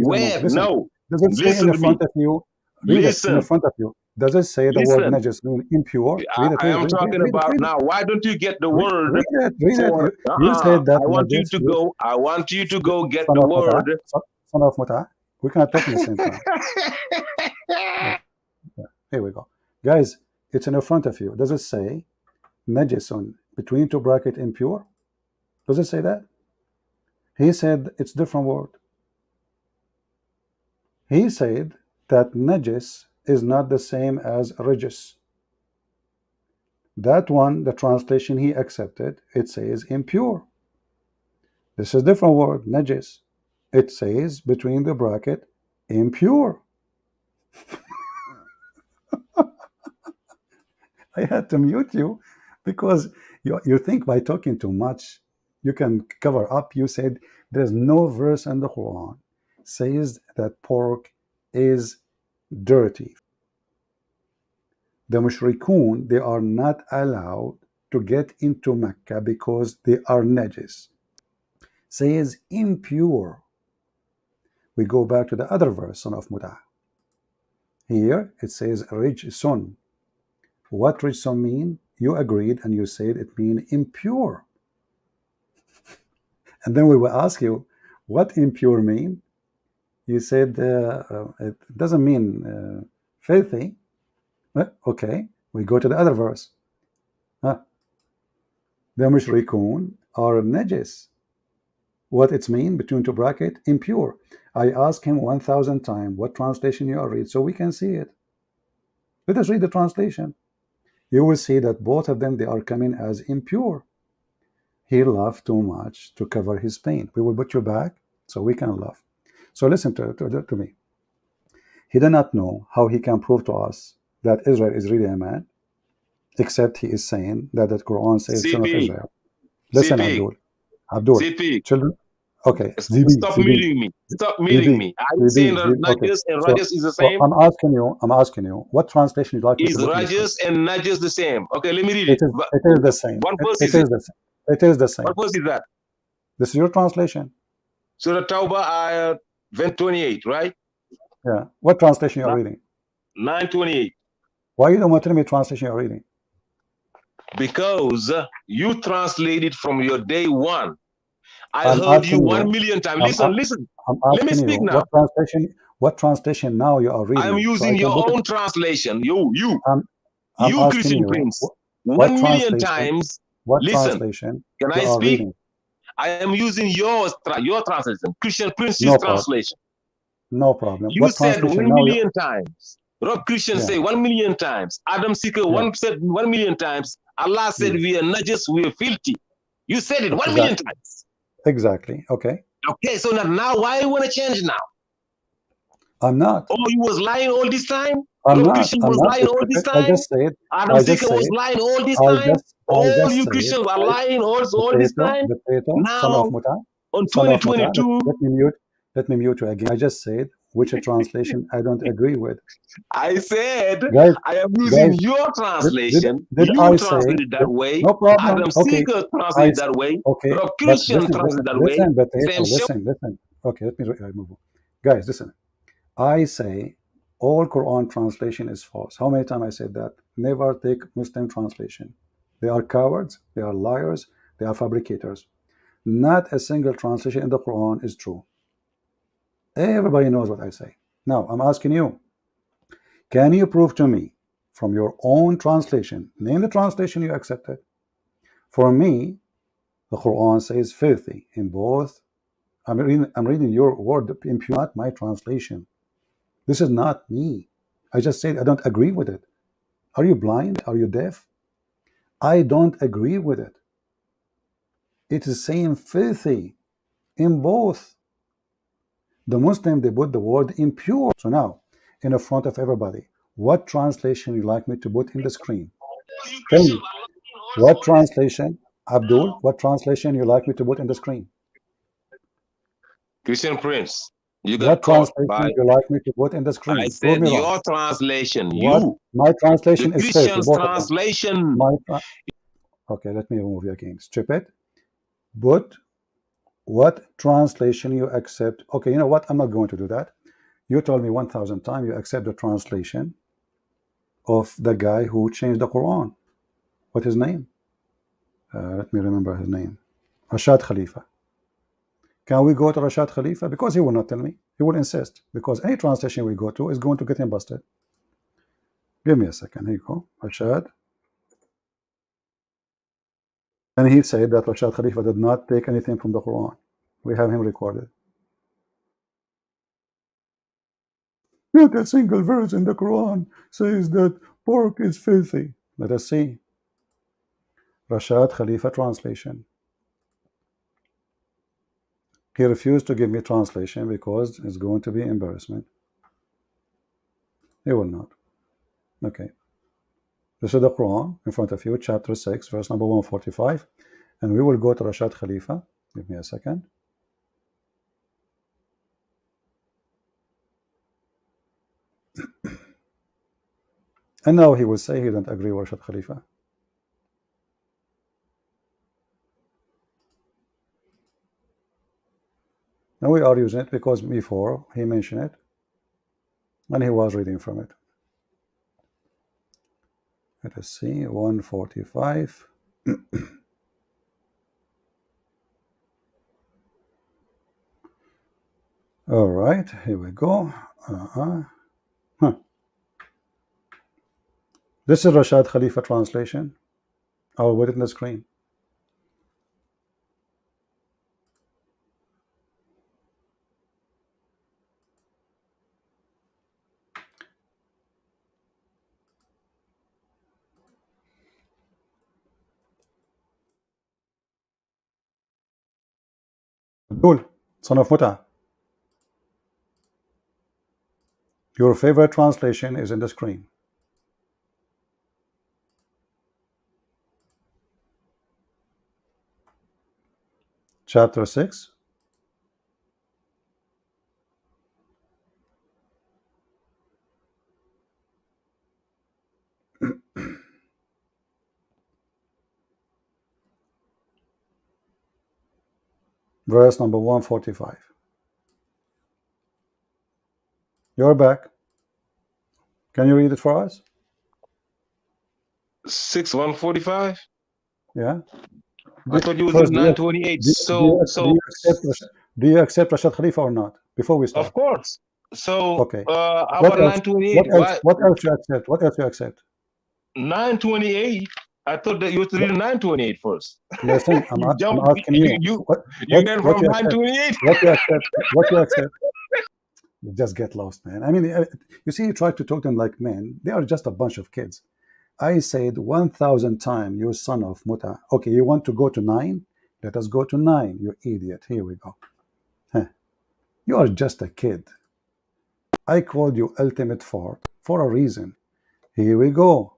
Speaker 2: where. No.
Speaker 1: Does it say in the front of you? Listen. In the front of you. Does it say the word najis mean impure?
Speaker 2: I am talking about now. Why don't you get the word?
Speaker 1: Read it. You said that.
Speaker 2: I want you to go. I want you to go get the word.
Speaker 1: Son of Muta. We cannot talk at the same time. Here we go, guys. It's in the front of you. Does it say najis on between two bracket impure? Does it say that? He said it's different word. He said that najis is not the same as rijis. That one, the translation he accepted, it says impure. This is different word, najis. It says between the bracket impure. I had to mute you because you think by talking too much you can cover up. You said there's no verse in the Quran says that pork is dirty. The mushrikun, they are not allowed to get into Mecca because they are najis. Says impure. We go back to the other verse, son of Muta. Here it says rijsun. What rijsun mean? You agreed and you said it mean impure. And then we will ask you, what impure mean? You said it doesn't mean filthy. Okay, we go to the other verse. The mushrikun are najis. What it's mean between two bracket? Impure. I asked him 1,000 times what translation you are read so we can see it. Let us read the translation. You will see that both of them, they are coming as impure. He laughed too much to cover his pain. We will put you back so we can laugh. So listen to me. He did not know how he can prove to us that Israel is really a man, except he is saying that the Quran says son of Israel. Listen, Abdul, children, Okay,
Speaker 2: Stop muting me. Stop muting me. I'm saying that Najas and Rajas is the same.
Speaker 1: I'm asking you, what translation you'd like me to put in the screen?
Speaker 2: Is Rajas and Najas the same? Okay, let me read it.
Speaker 1: It is the same.
Speaker 2: What verse
Speaker 1: It
Speaker 2: is it?
Speaker 1: is the same. It is the same.
Speaker 2: What verse is that?
Speaker 1: This is your translation.
Speaker 2: Surah Tawbah, 28, right?
Speaker 1: Yeah. What translation you are reading?
Speaker 2: 928.
Speaker 1: Why you don't want to tell me translation you're reading?
Speaker 2: Because you translated from your day one. I heard you 1,000,000 times. Listen. Let me speak now.
Speaker 1: What translation now you are reading?
Speaker 2: I'm using your own translation. You Christian Prince. 1,000,000 times.
Speaker 1: What
Speaker 2: Listen.
Speaker 1: translation
Speaker 2: Can I speak? Reading? I am using your translation. Christian Prince's translation.
Speaker 1: No problem.
Speaker 2: You said 1,000,000 times. Rob Christian say 1,000,000 times. Adam Seeker said 1,000,000 times. Allah said we are najis, we are filthy. You said it 1,000,000 times.
Speaker 1: Exactly. Okay.
Speaker 2: Okay, so now why you want to change now?
Speaker 1: I'm not.
Speaker 2: Oh, you was lying all this time?
Speaker 1: I'm not.
Speaker 2: Christian was lying all this time?
Speaker 1: I just said.
Speaker 2: Adam Seeker was lying all this time? All you Christians are lying all this time? Now, on 2022.
Speaker 1: Let me mute you again. I just said which translation I don't agree with.
Speaker 2: I said, guys, I am using your translation.
Speaker 1: Did
Speaker 2: you translate it that way.
Speaker 1: No problem.
Speaker 2: Adam Seeker translate that way.
Speaker 1: Okay.
Speaker 2: Christian translate that way.
Speaker 1: Listen. Okay, let me move on. Guys, listen. I say all Quran translation is false. How many times I said that? Never take Muslim translation. They are cowards. They are liars. They are fabricators. Not a single translation in the Quran is true. Everybody knows what I say. Now, I'm asking you, can you prove to me from your own translation, name the translation you accepted? For me, the Quran says filthy in both. I'm reading your word, impure, not my translation. This is not me. I just said I don't agree with it. Are you blind? Are you deaf? I don't agree with it. It is saying filthy in both. The Muslim, they put the word impure. So now, in the front of everybody, what translation you like me to put in the screen? Tell me, what translation, Abdul, what translation you like me to put in the screen?
Speaker 2: Christian Prince, you got
Speaker 1: what translation you like me to put in the screen?
Speaker 2: I said your translation.
Speaker 1: My translation is
Speaker 2: Christian's translation.
Speaker 1: Okay, let me remove you again. Strip it. But what translation you accept? Okay, you know what? I'm not going to do that. You told me 1,000 times you accept the translation of the guy who changed the Quran. What's his name? Let me remember his name. Rashad Khalifa. Can we go to Rashad Khalifa? Because he will not tell me. He will insist. Because any translation we go to is going to get him busted. Give me a second. Here you go. Rashad. And he said that Rashad Khalifa did not take anything from the Quran. We have him recorded. Not a single verse in the Quran says that pork is filthy. Let us see. Rashad Khalifa translation. He refused to give me translation because it's going to be embarrassment. He will not. Okay. This is the Quran in front of you, chapter 6, verse number 145. And we will go to Rashad Khalifa. Give me a second. And now he will say he doesn't agree with Rashad Khalifa. Now we are using it because before he mentioned it and he was reading from it. Let us see, 145. All right, here we go. This is Rashad Khalifa translation. I will put it in the screen. Abdul, son of Muta. Your favorite translation is in the screen. Chapter 6, Verse number 145. You're back. Can you read it for us?
Speaker 2: 145.
Speaker 1: Yeah.
Speaker 2: I thought you was
Speaker 1: First,
Speaker 2: in 928.
Speaker 1: do,
Speaker 2: So
Speaker 1: do you accept Rashad Khalifa or not? Before we start.
Speaker 2: of course. So
Speaker 1: Okay.
Speaker 2: how
Speaker 1: What
Speaker 2: about
Speaker 1: else?
Speaker 2: 928?
Speaker 1: What else?
Speaker 2: Why
Speaker 1: What else you accept? What else you accept?
Speaker 2: 928? I thought that you were reading 928 first.
Speaker 1: Listen,
Speaker 2: You
Speaker 1: I'm
Speaker 2: jumped.
Speaker 1: asking you.
Speaker 2: You went
Speaker 1: What
Speaker 2: from
Speaker 1: you accept?
Speaker 2: 928.
Speaker 1: What you accept? What you accept? You just get lost, man. I mean, you see, you try to talk to them like men. They are just a bunch of kids. I said 1,000 times, you son of muta. Okay, you want to go to 9? Let us go to 9, you idiot. Here we go. Huh. You are just a kid. I called you ultimate fort for a reason. Here we go.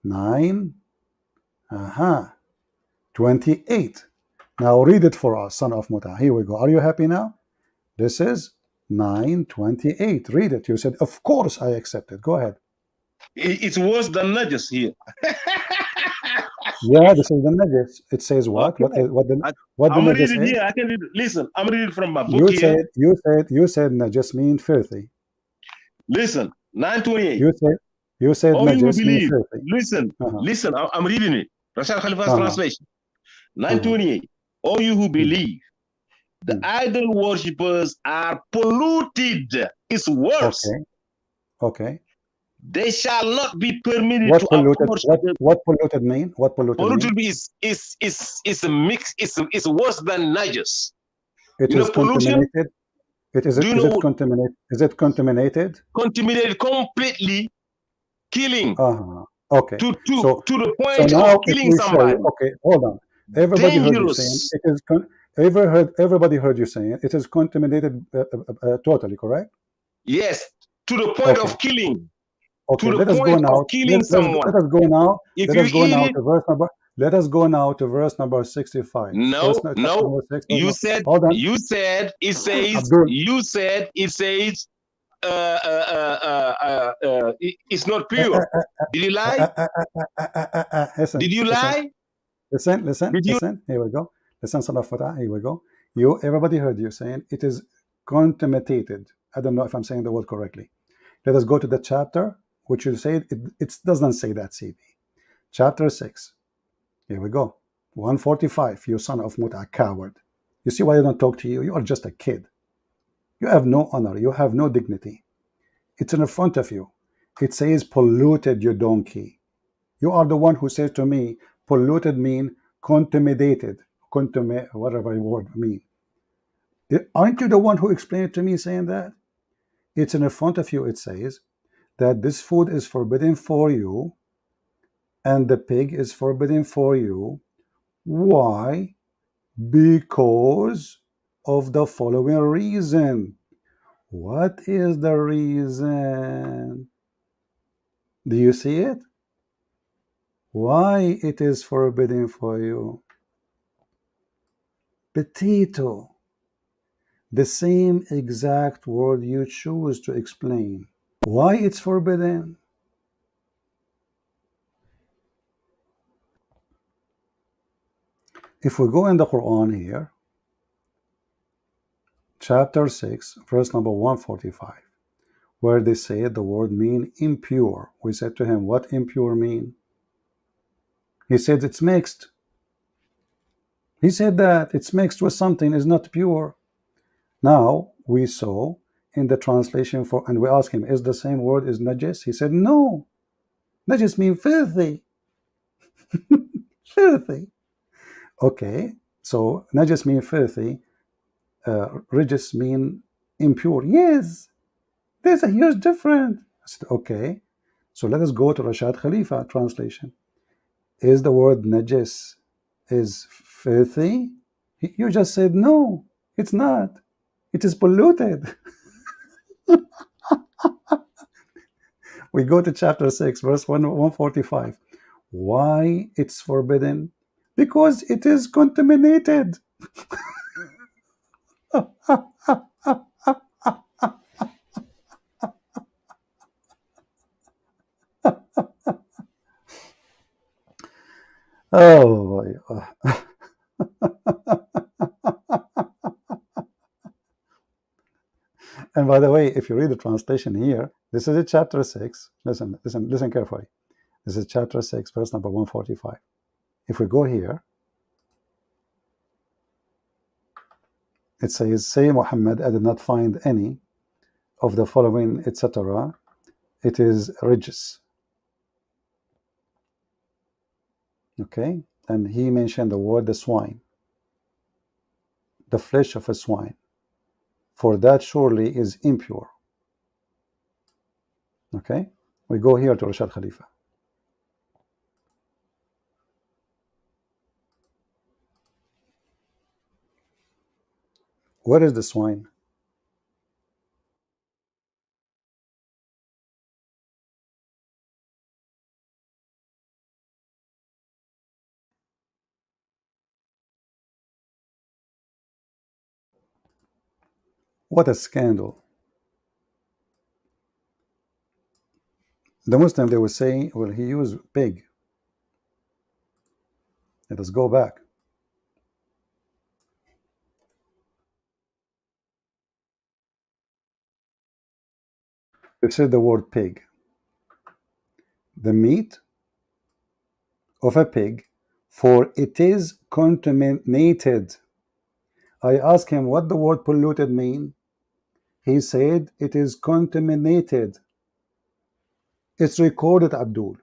Speaker 1: 9, 28. Now read it for us, son of muta. Here we go. Are you happy now? This is 928. Read it. You said, of course I accept it. Go ahead.
Speaker 2: It's worse than Najas here.
Speaker 1: Yeah, this is the Najis. It says what?
Speaker 2: Okay.
Speaker 1: What the
Speaker 2: I'm
Speaker 1: Najis
Speaker 2: reading
Speaker 1: is?
Speaker 2: here. I can read it. Listen, I'm reading from my book here.
Speaker 1: You said Najis mean filthy.
Speaker 2: Listen, 928.
Speaker 1: You said
Speaker 2: All you
Speaker 1: Najis mean
Speaker 2: believe.
Speaker 1: filthy.
Speaker 2: Listen, I'm reading it. Rashad Khalifa's
Speaker 1: Uh-huh.
Speaker 2: translation. 928. All you who believe, the idol worshippers are polluted. It's worse.
Speaker 1: Okay.
Speaker 2: They shall not be permitted
Speaker 1: What
Speaker 2: to
Speaker 1: polluted?
Speaker 2: approach the
Speaker 1: What polluted mean? What polluted mean?
Speaker 2: polluted is a mix. It's worse than Najas.
Speaker 1: It
Speaker 2: You know
Speaker 1: is
Speaker 2: pollution?
Speaker 1: contaminated. Is
Speaker 2: Do you
Speaker 1: it
Speaker 2: know
Speaker 1: contaminated? Is it contaminated?
Speaker 2: contaminated completely, killing
Speaker 1: Okay.
Speaker 2: to
Speaker 1: So
Speaker 2: the point
Speaker 1: now
Speaker 2: of
Speaker 1: if
Speaker 2: killing
Speaker 1: we show
Speaker 2: somebody.
Speaker 1: you, okay, hold on. Everybody heard you saying
Speaker 2: Dangerous.
Speaker 1: it is. Everybody heard you saying it is contaminated totally, correct?
Speaker 2: Yes, to the point
Speaker 1: Okay.
Speaker 2: of killing.
Speaker 1: Okay.
Speaker 2: To the
Speaker 1: Let us go
Speaker 2: point of
Speaker 1: now.
Speaker 2: killing someone.
Speaker 1: Let us go now.
Speaker 2: If
Speaker 1: Let
Speaker 2: you
Speaker 1: us go
Speaker 2: eat
Speaker 1: now
Speaker 2: it,
Speaker 1: to verse number. Let us go now to verse number 65.
Speaker 2: no,
Speaker 1: Chapter
Speaker 2: no.
Speaker 1: number 6.
Speaker 2: You
Speaker 1: No.
Speaker 2: said
Speaker 1: Hold on. Abdul.
Speaker 2: it says it's not pure. Did you lie?
Speaker 1: Listen.
Speaker 2: Did you lie? Did you?
Speaker 1: Listen. Here we go. Listen, son of Fatah. Here we go. Everybody heard you saying it is contaminated. I don't know if I'm saying the word correctly. Let us go to the chapter, which you say it doesn't say that, CB. Chapter 6. Here we go. 145. You son of Muta, coward. You see why I don't talk to you? You are just a kid. You have no honor. You have no dignity. It's in front of you. It says polluted, you donkey. You are the one who says to me, polluted mean contaminated. Whatever word mean. Aren't you the one who explained it to me saying that? It's in front of you. It says that this food is forbidden for you and the pig is forbidden for you. Why? Because of the following reason. What is the reason? Do you see it? Why it is forbidden for you? Potato. The same exact word you choose to explain. Why it's forbidden? If we go in the Quran here, chapter 6, verse number 145, where they say the word mean impure. We said to him, what impure mean? He said it's mixed. He said that it's mixed with something is not pure. Now we saw in the translation for, and we asked him, is the same word as najis? He said, no. Najis mean filthy. Filthy. Okay, so najis mean filthy. Rijis mean impure. Yes, there's a huge difference. I said, okay, so let us go to Rashad Khalifa translation. Is the word najis is filthy? You just said no, it's not. It is polluted. We go to chapter 6, verse 145. Why it's forbidden? Because it is contaminated. Oh boy. And by the way, if you read the translation here, this is a chapter 6. Listen carefully. This is chapter 6, verse number 145. If we go here, it says, "Say Muhammad, I did not find any of the following, etc. It is rijs." Okay? And he mentioned the word the swine, the flesh of a swine. For that surely is impure. Okay? We go here to Rashad Khalifa. What is the swine? What a scandal. The Muslim, they will say, well, he used pig. Let us go back. This is the word pig. The meat of a pig, for it is contaminated. I asked him what the word polluted mean. He said it is contaminated. It's recorded, Abdul.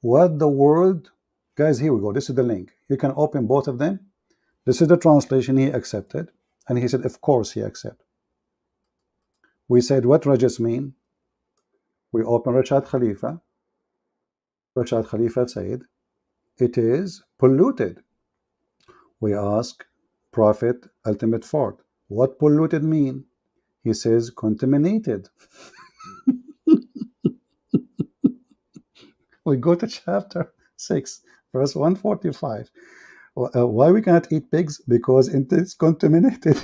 Speaker 1: What the word, guys, here we go. This is the link. You can open both of them. This is the translation he accepted. And he said, of course he accepted. We said, what rajas mean? We open Rashad Khalifa. Rashad Khalifa said, it is polluted. We ask Prophet Ultimate Ford, what polluted mean? He says, contaminated. We go to chapter 6, verse 145. Why we cannot eat pigs? Because it is contaminated.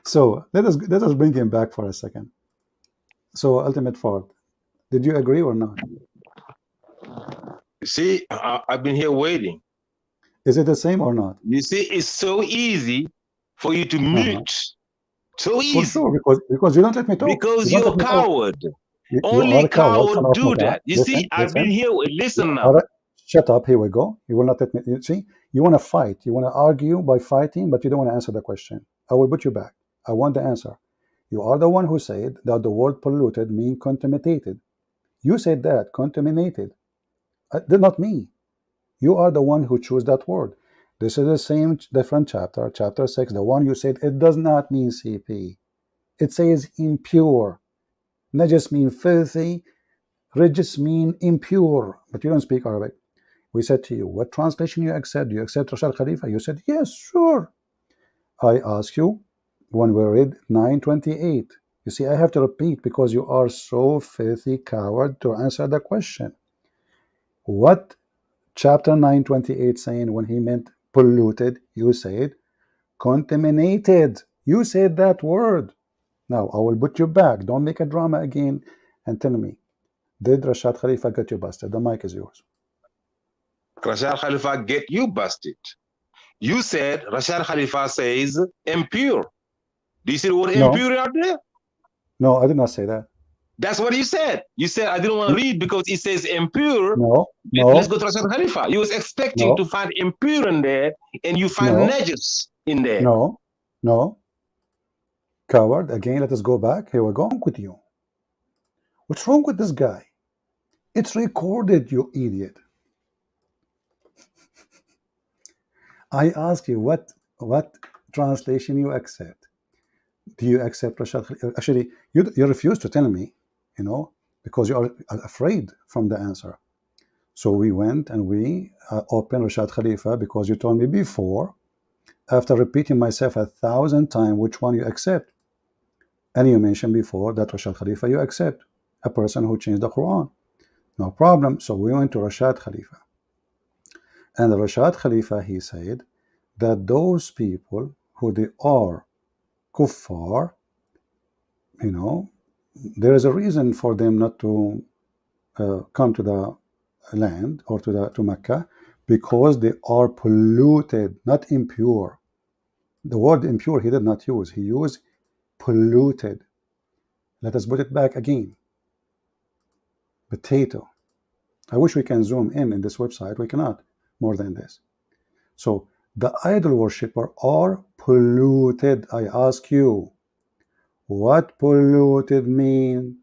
Speaker 1: So let us bring him back for a second. So Ultimate Ford, did you agree or not?
Speaker 2: See, I've been here waiting.
Speaker 1: Is it the same or not?
Speaker 2: You see, it's so easy for you to mute. So easy.
Speaker 1: For sure, because you don't let me talk.
Speaker 2: Because you're a coward.
Speaker 1: You
Speaker 2: Only
Speaker 1: are coward.
Speaker 2: coward do that. You see, I've been here. Listen now.
Speaker 1: Right. Shut up. Here we go. You will not let me. You see, you want to fight. You want to argue by fighting, but you don't want to answer the question. I will put you back. I want the answer. You are the one who said that the word polluted means contaminated. You said that, contaminated. Not me. You are the one who chose that word. This is the same different chapter, chapter 6, the one you said it does not mean CP. It says impure. Najas mean filthy. Rijis mean impure. But you don't speak Arabic. We said to you, what translation you accept? Do you accept Rashad Khalifa? You said, yes, sure. I ask you, when we read 928, you see, I have to repeat because you are so filthy coward to answer the question. What chapter 928 saying when he meant polluted? You said contaminated. You said that word. Now, I will put you back. Don't make a drama again and tell me, did Rashad Khalifa get you busted? The mic is yours.
Speaker 2: Rashad Khalifa get you busted. You said Rashad Khalifa says impure. Do you see the word impure out there?
Speaker 1: No, I did not say that.
Speaker 2: That's what you said. You said I didn't want to read because it says impure.
Speaker 1: No.
Speaker 2: Let's go to Rashad Khalifa. You was expecting to find impure in there, and you find najas in there.
Speaker 1: No. Coward. Again, let us go back. Here we go. What's wrong with you? What's wrong with this guy? It's recorded, you idiot. I ask you what translation you accept. Do you accept Rashad Khalifa? Actually, you refuse to tell me, because you are afraid from the answer. So we went and we opened Rashad Khalifa because you told me before, after repeating myself 1,000 times, which one you accept. And you mentioned before that Rashad Khalifa you accept, a person who changed the Quran. No problem. So we went to Rashad Khalifa. And Rashad Khalifa, he said that those people who they are kuffar, there is a reason for them not to come to the land or to Mecca, because they are polluted, not impure. The word impure he did not use. He used polluted. Let us put it back again. Potato. I wish we can zoom in this website. We cannot more than this. So the idol worshipper are polluted. I ask you, what polluted mean?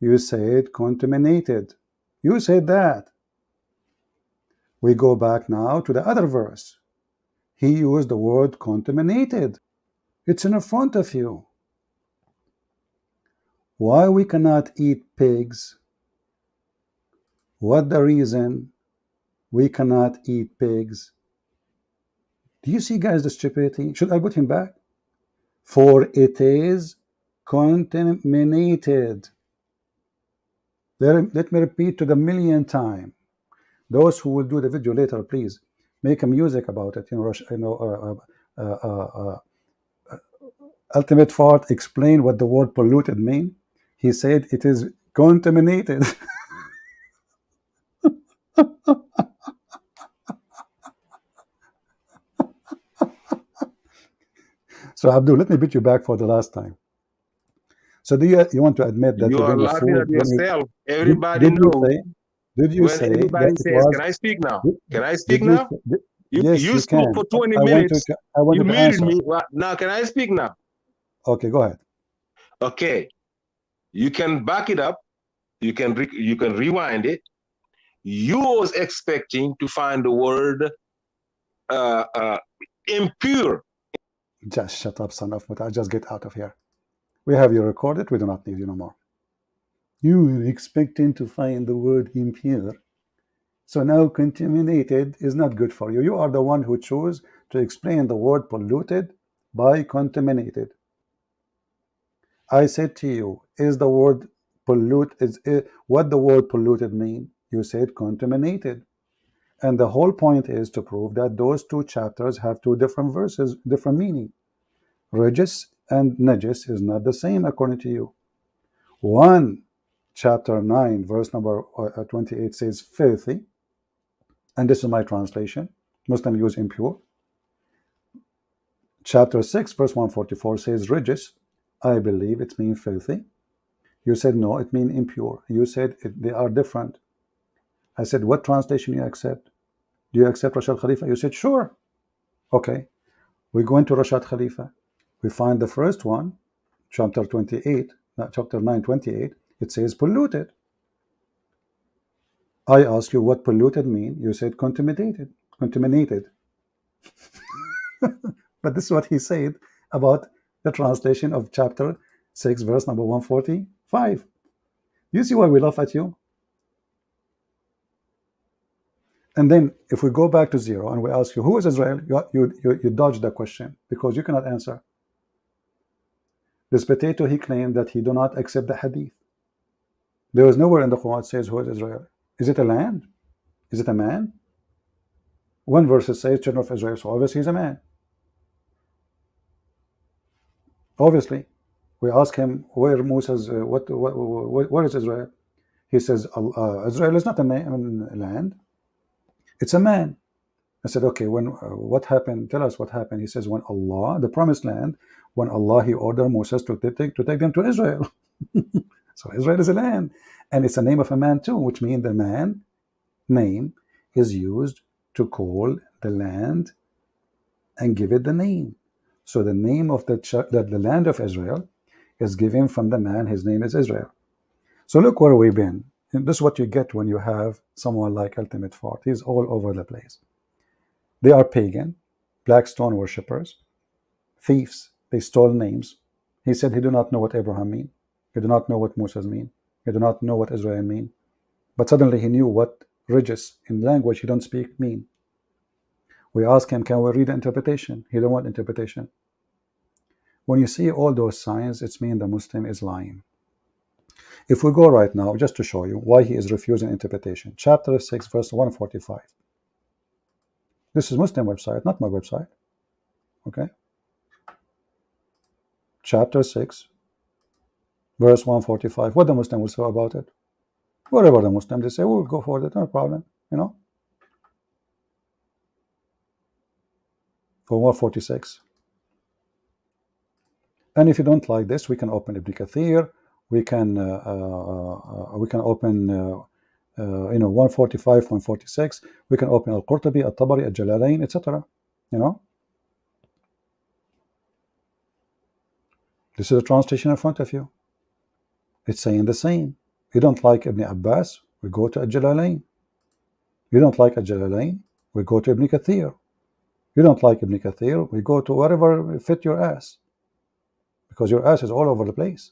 Speaker 1: You said contaminated. You said that. We go back now to the other verse. He used the word contaminated. It's in front of you. Why we cannot eat pigs? What the reason we cannot eat pigs? Do you see, guys, the stupidity? Should I put him back? For it is contaminated. Let me repeat to the millionth time. Those who will do the video later, please make a music about it. Ultimate Fart explained what the word polluted mean. He said it is contaminated. So Abdul, let me beat you back for the last time. So do you want to admit that
Speaker 2: You are
Speaker 1: within the
Speaker 2: laughing
Speaker 1: food?
Speaker 2: at yourself. Everybody
Speaker 1: Did you
Speaker 2: knows.
Speaker 1: say? Did you
Speaker 2: When
Speaker 1: say
Speaker 2: everybody
Speaker 1: that it
Speaker 2: says,
Speaker 1: was?
Speaker 2: "Can I speak now? Can I speak
Speaker 1: Did you?
Speaker 2: now?"
Speaker 1: Yes,
Speaker 2: You
Speaker 1: you
Speaker 2: spoke
Speaker 1: can.
Speaker 2: for 20
Speaker 1: I want to.
Speaker 2: minutes.
Speaker 1: I want
Speaker 2: You
Speaker 1: you to
Speaker 2: muted
Speaker 1: answer.
Speaker 2: me. Well, now, can I speak now?
Speaker 1: Okay, go ahead.
Speaker 2: Okay, you can back it up. You can rewind it. You was expecting to find the word uh, uh, impure.
Speaker 1: Just shut up, son of Muta. Just get out of here. We have you recorded. We do not need you no more. You were expecting to find the word impure. So now contaminated is not good for you. You are the one who chose to explain the word polluted by contaminated. I said to you, is the word what the word polluted mean? You said contaminated. And the whole point is to prove that those two chapters have two different verses, different meaning. Regis and najis is not the same according to you. One, chapter 9, verse number 28 says filthy, and this is my translation. Muslim use impure. Chapter 6, verse 144 says regis. I believe it means filthy. You said no, it means impure. You said they are different. I said, what translation you accept? Do you accept Rashad Khalifa? You said, sure. Okay. We go into Rashad Khalifa. We find the first one, chapter 28, chapter 9, 28. It says polluted. I ask you what polluted mean. You said contaminated. Contaminated. But this is what he said about the translation of chapter 6, verse number 145. You see why we laugh at you? And then if we go back to zero and we ask you, who is Israel? You dodge the question because you cannot answer. This potato, he claimed that he do not accept the hadith. There is nowhere in the Quran that says who is Israel. Is it a land? Is it a man? One verse says children of Israel, so obviously he's a man. Obviously. We ask him where Moses, where is Israel? He says, Israel is not a land, it's a man. I said, okay, when what happened? Tell us what happened. He says, when Allah, the promised land, when Allah, he ordered Moses to take them to Israel. So Israel is a land, and it's a name of a man too, which means the man name is used to call the land and give it the name. So the name of the land of Israel is given from the man. His name is Israel. So look where we've been. And this is what you get when you have someone like Ultimate Fart. He's all over the place. They are pagan, black stone worshippers, thieves. They stole names. He said he do not know what Abraham mean. He do not know what Moses mean. He do not know what Israel mean. But suddenly he knew what regis in language he don't speak mean. We ask him, can we read the interpretation? He don't want interpretation. When you see all those signs, it's mean the Muslim is lying. If we go right now, just to show you why he is refusing interpretation, chapter 6, verse 145. This is Muslim website, not my website. Okay. Chapter 6, verse 145. What the Muslim will say about it? Whatever the Muslim they say, we'll go for it, no problem, you know. For 146. And if you don't like this, we can open Ibn Kathir. We can open 145, 146. We can open Al-Qurtubi, Al-Tabari, Al-Jalalain, etc. You know, this is a translation in front of you. It's saying the same. You don't like Ibn Abbas, we go to Al-Jalalain. You don't like Al-Jalalain, we go to Ibn Kathir. You don't like Ibn Kathir, we go to wherever fit your ass, because your ass is all over the place.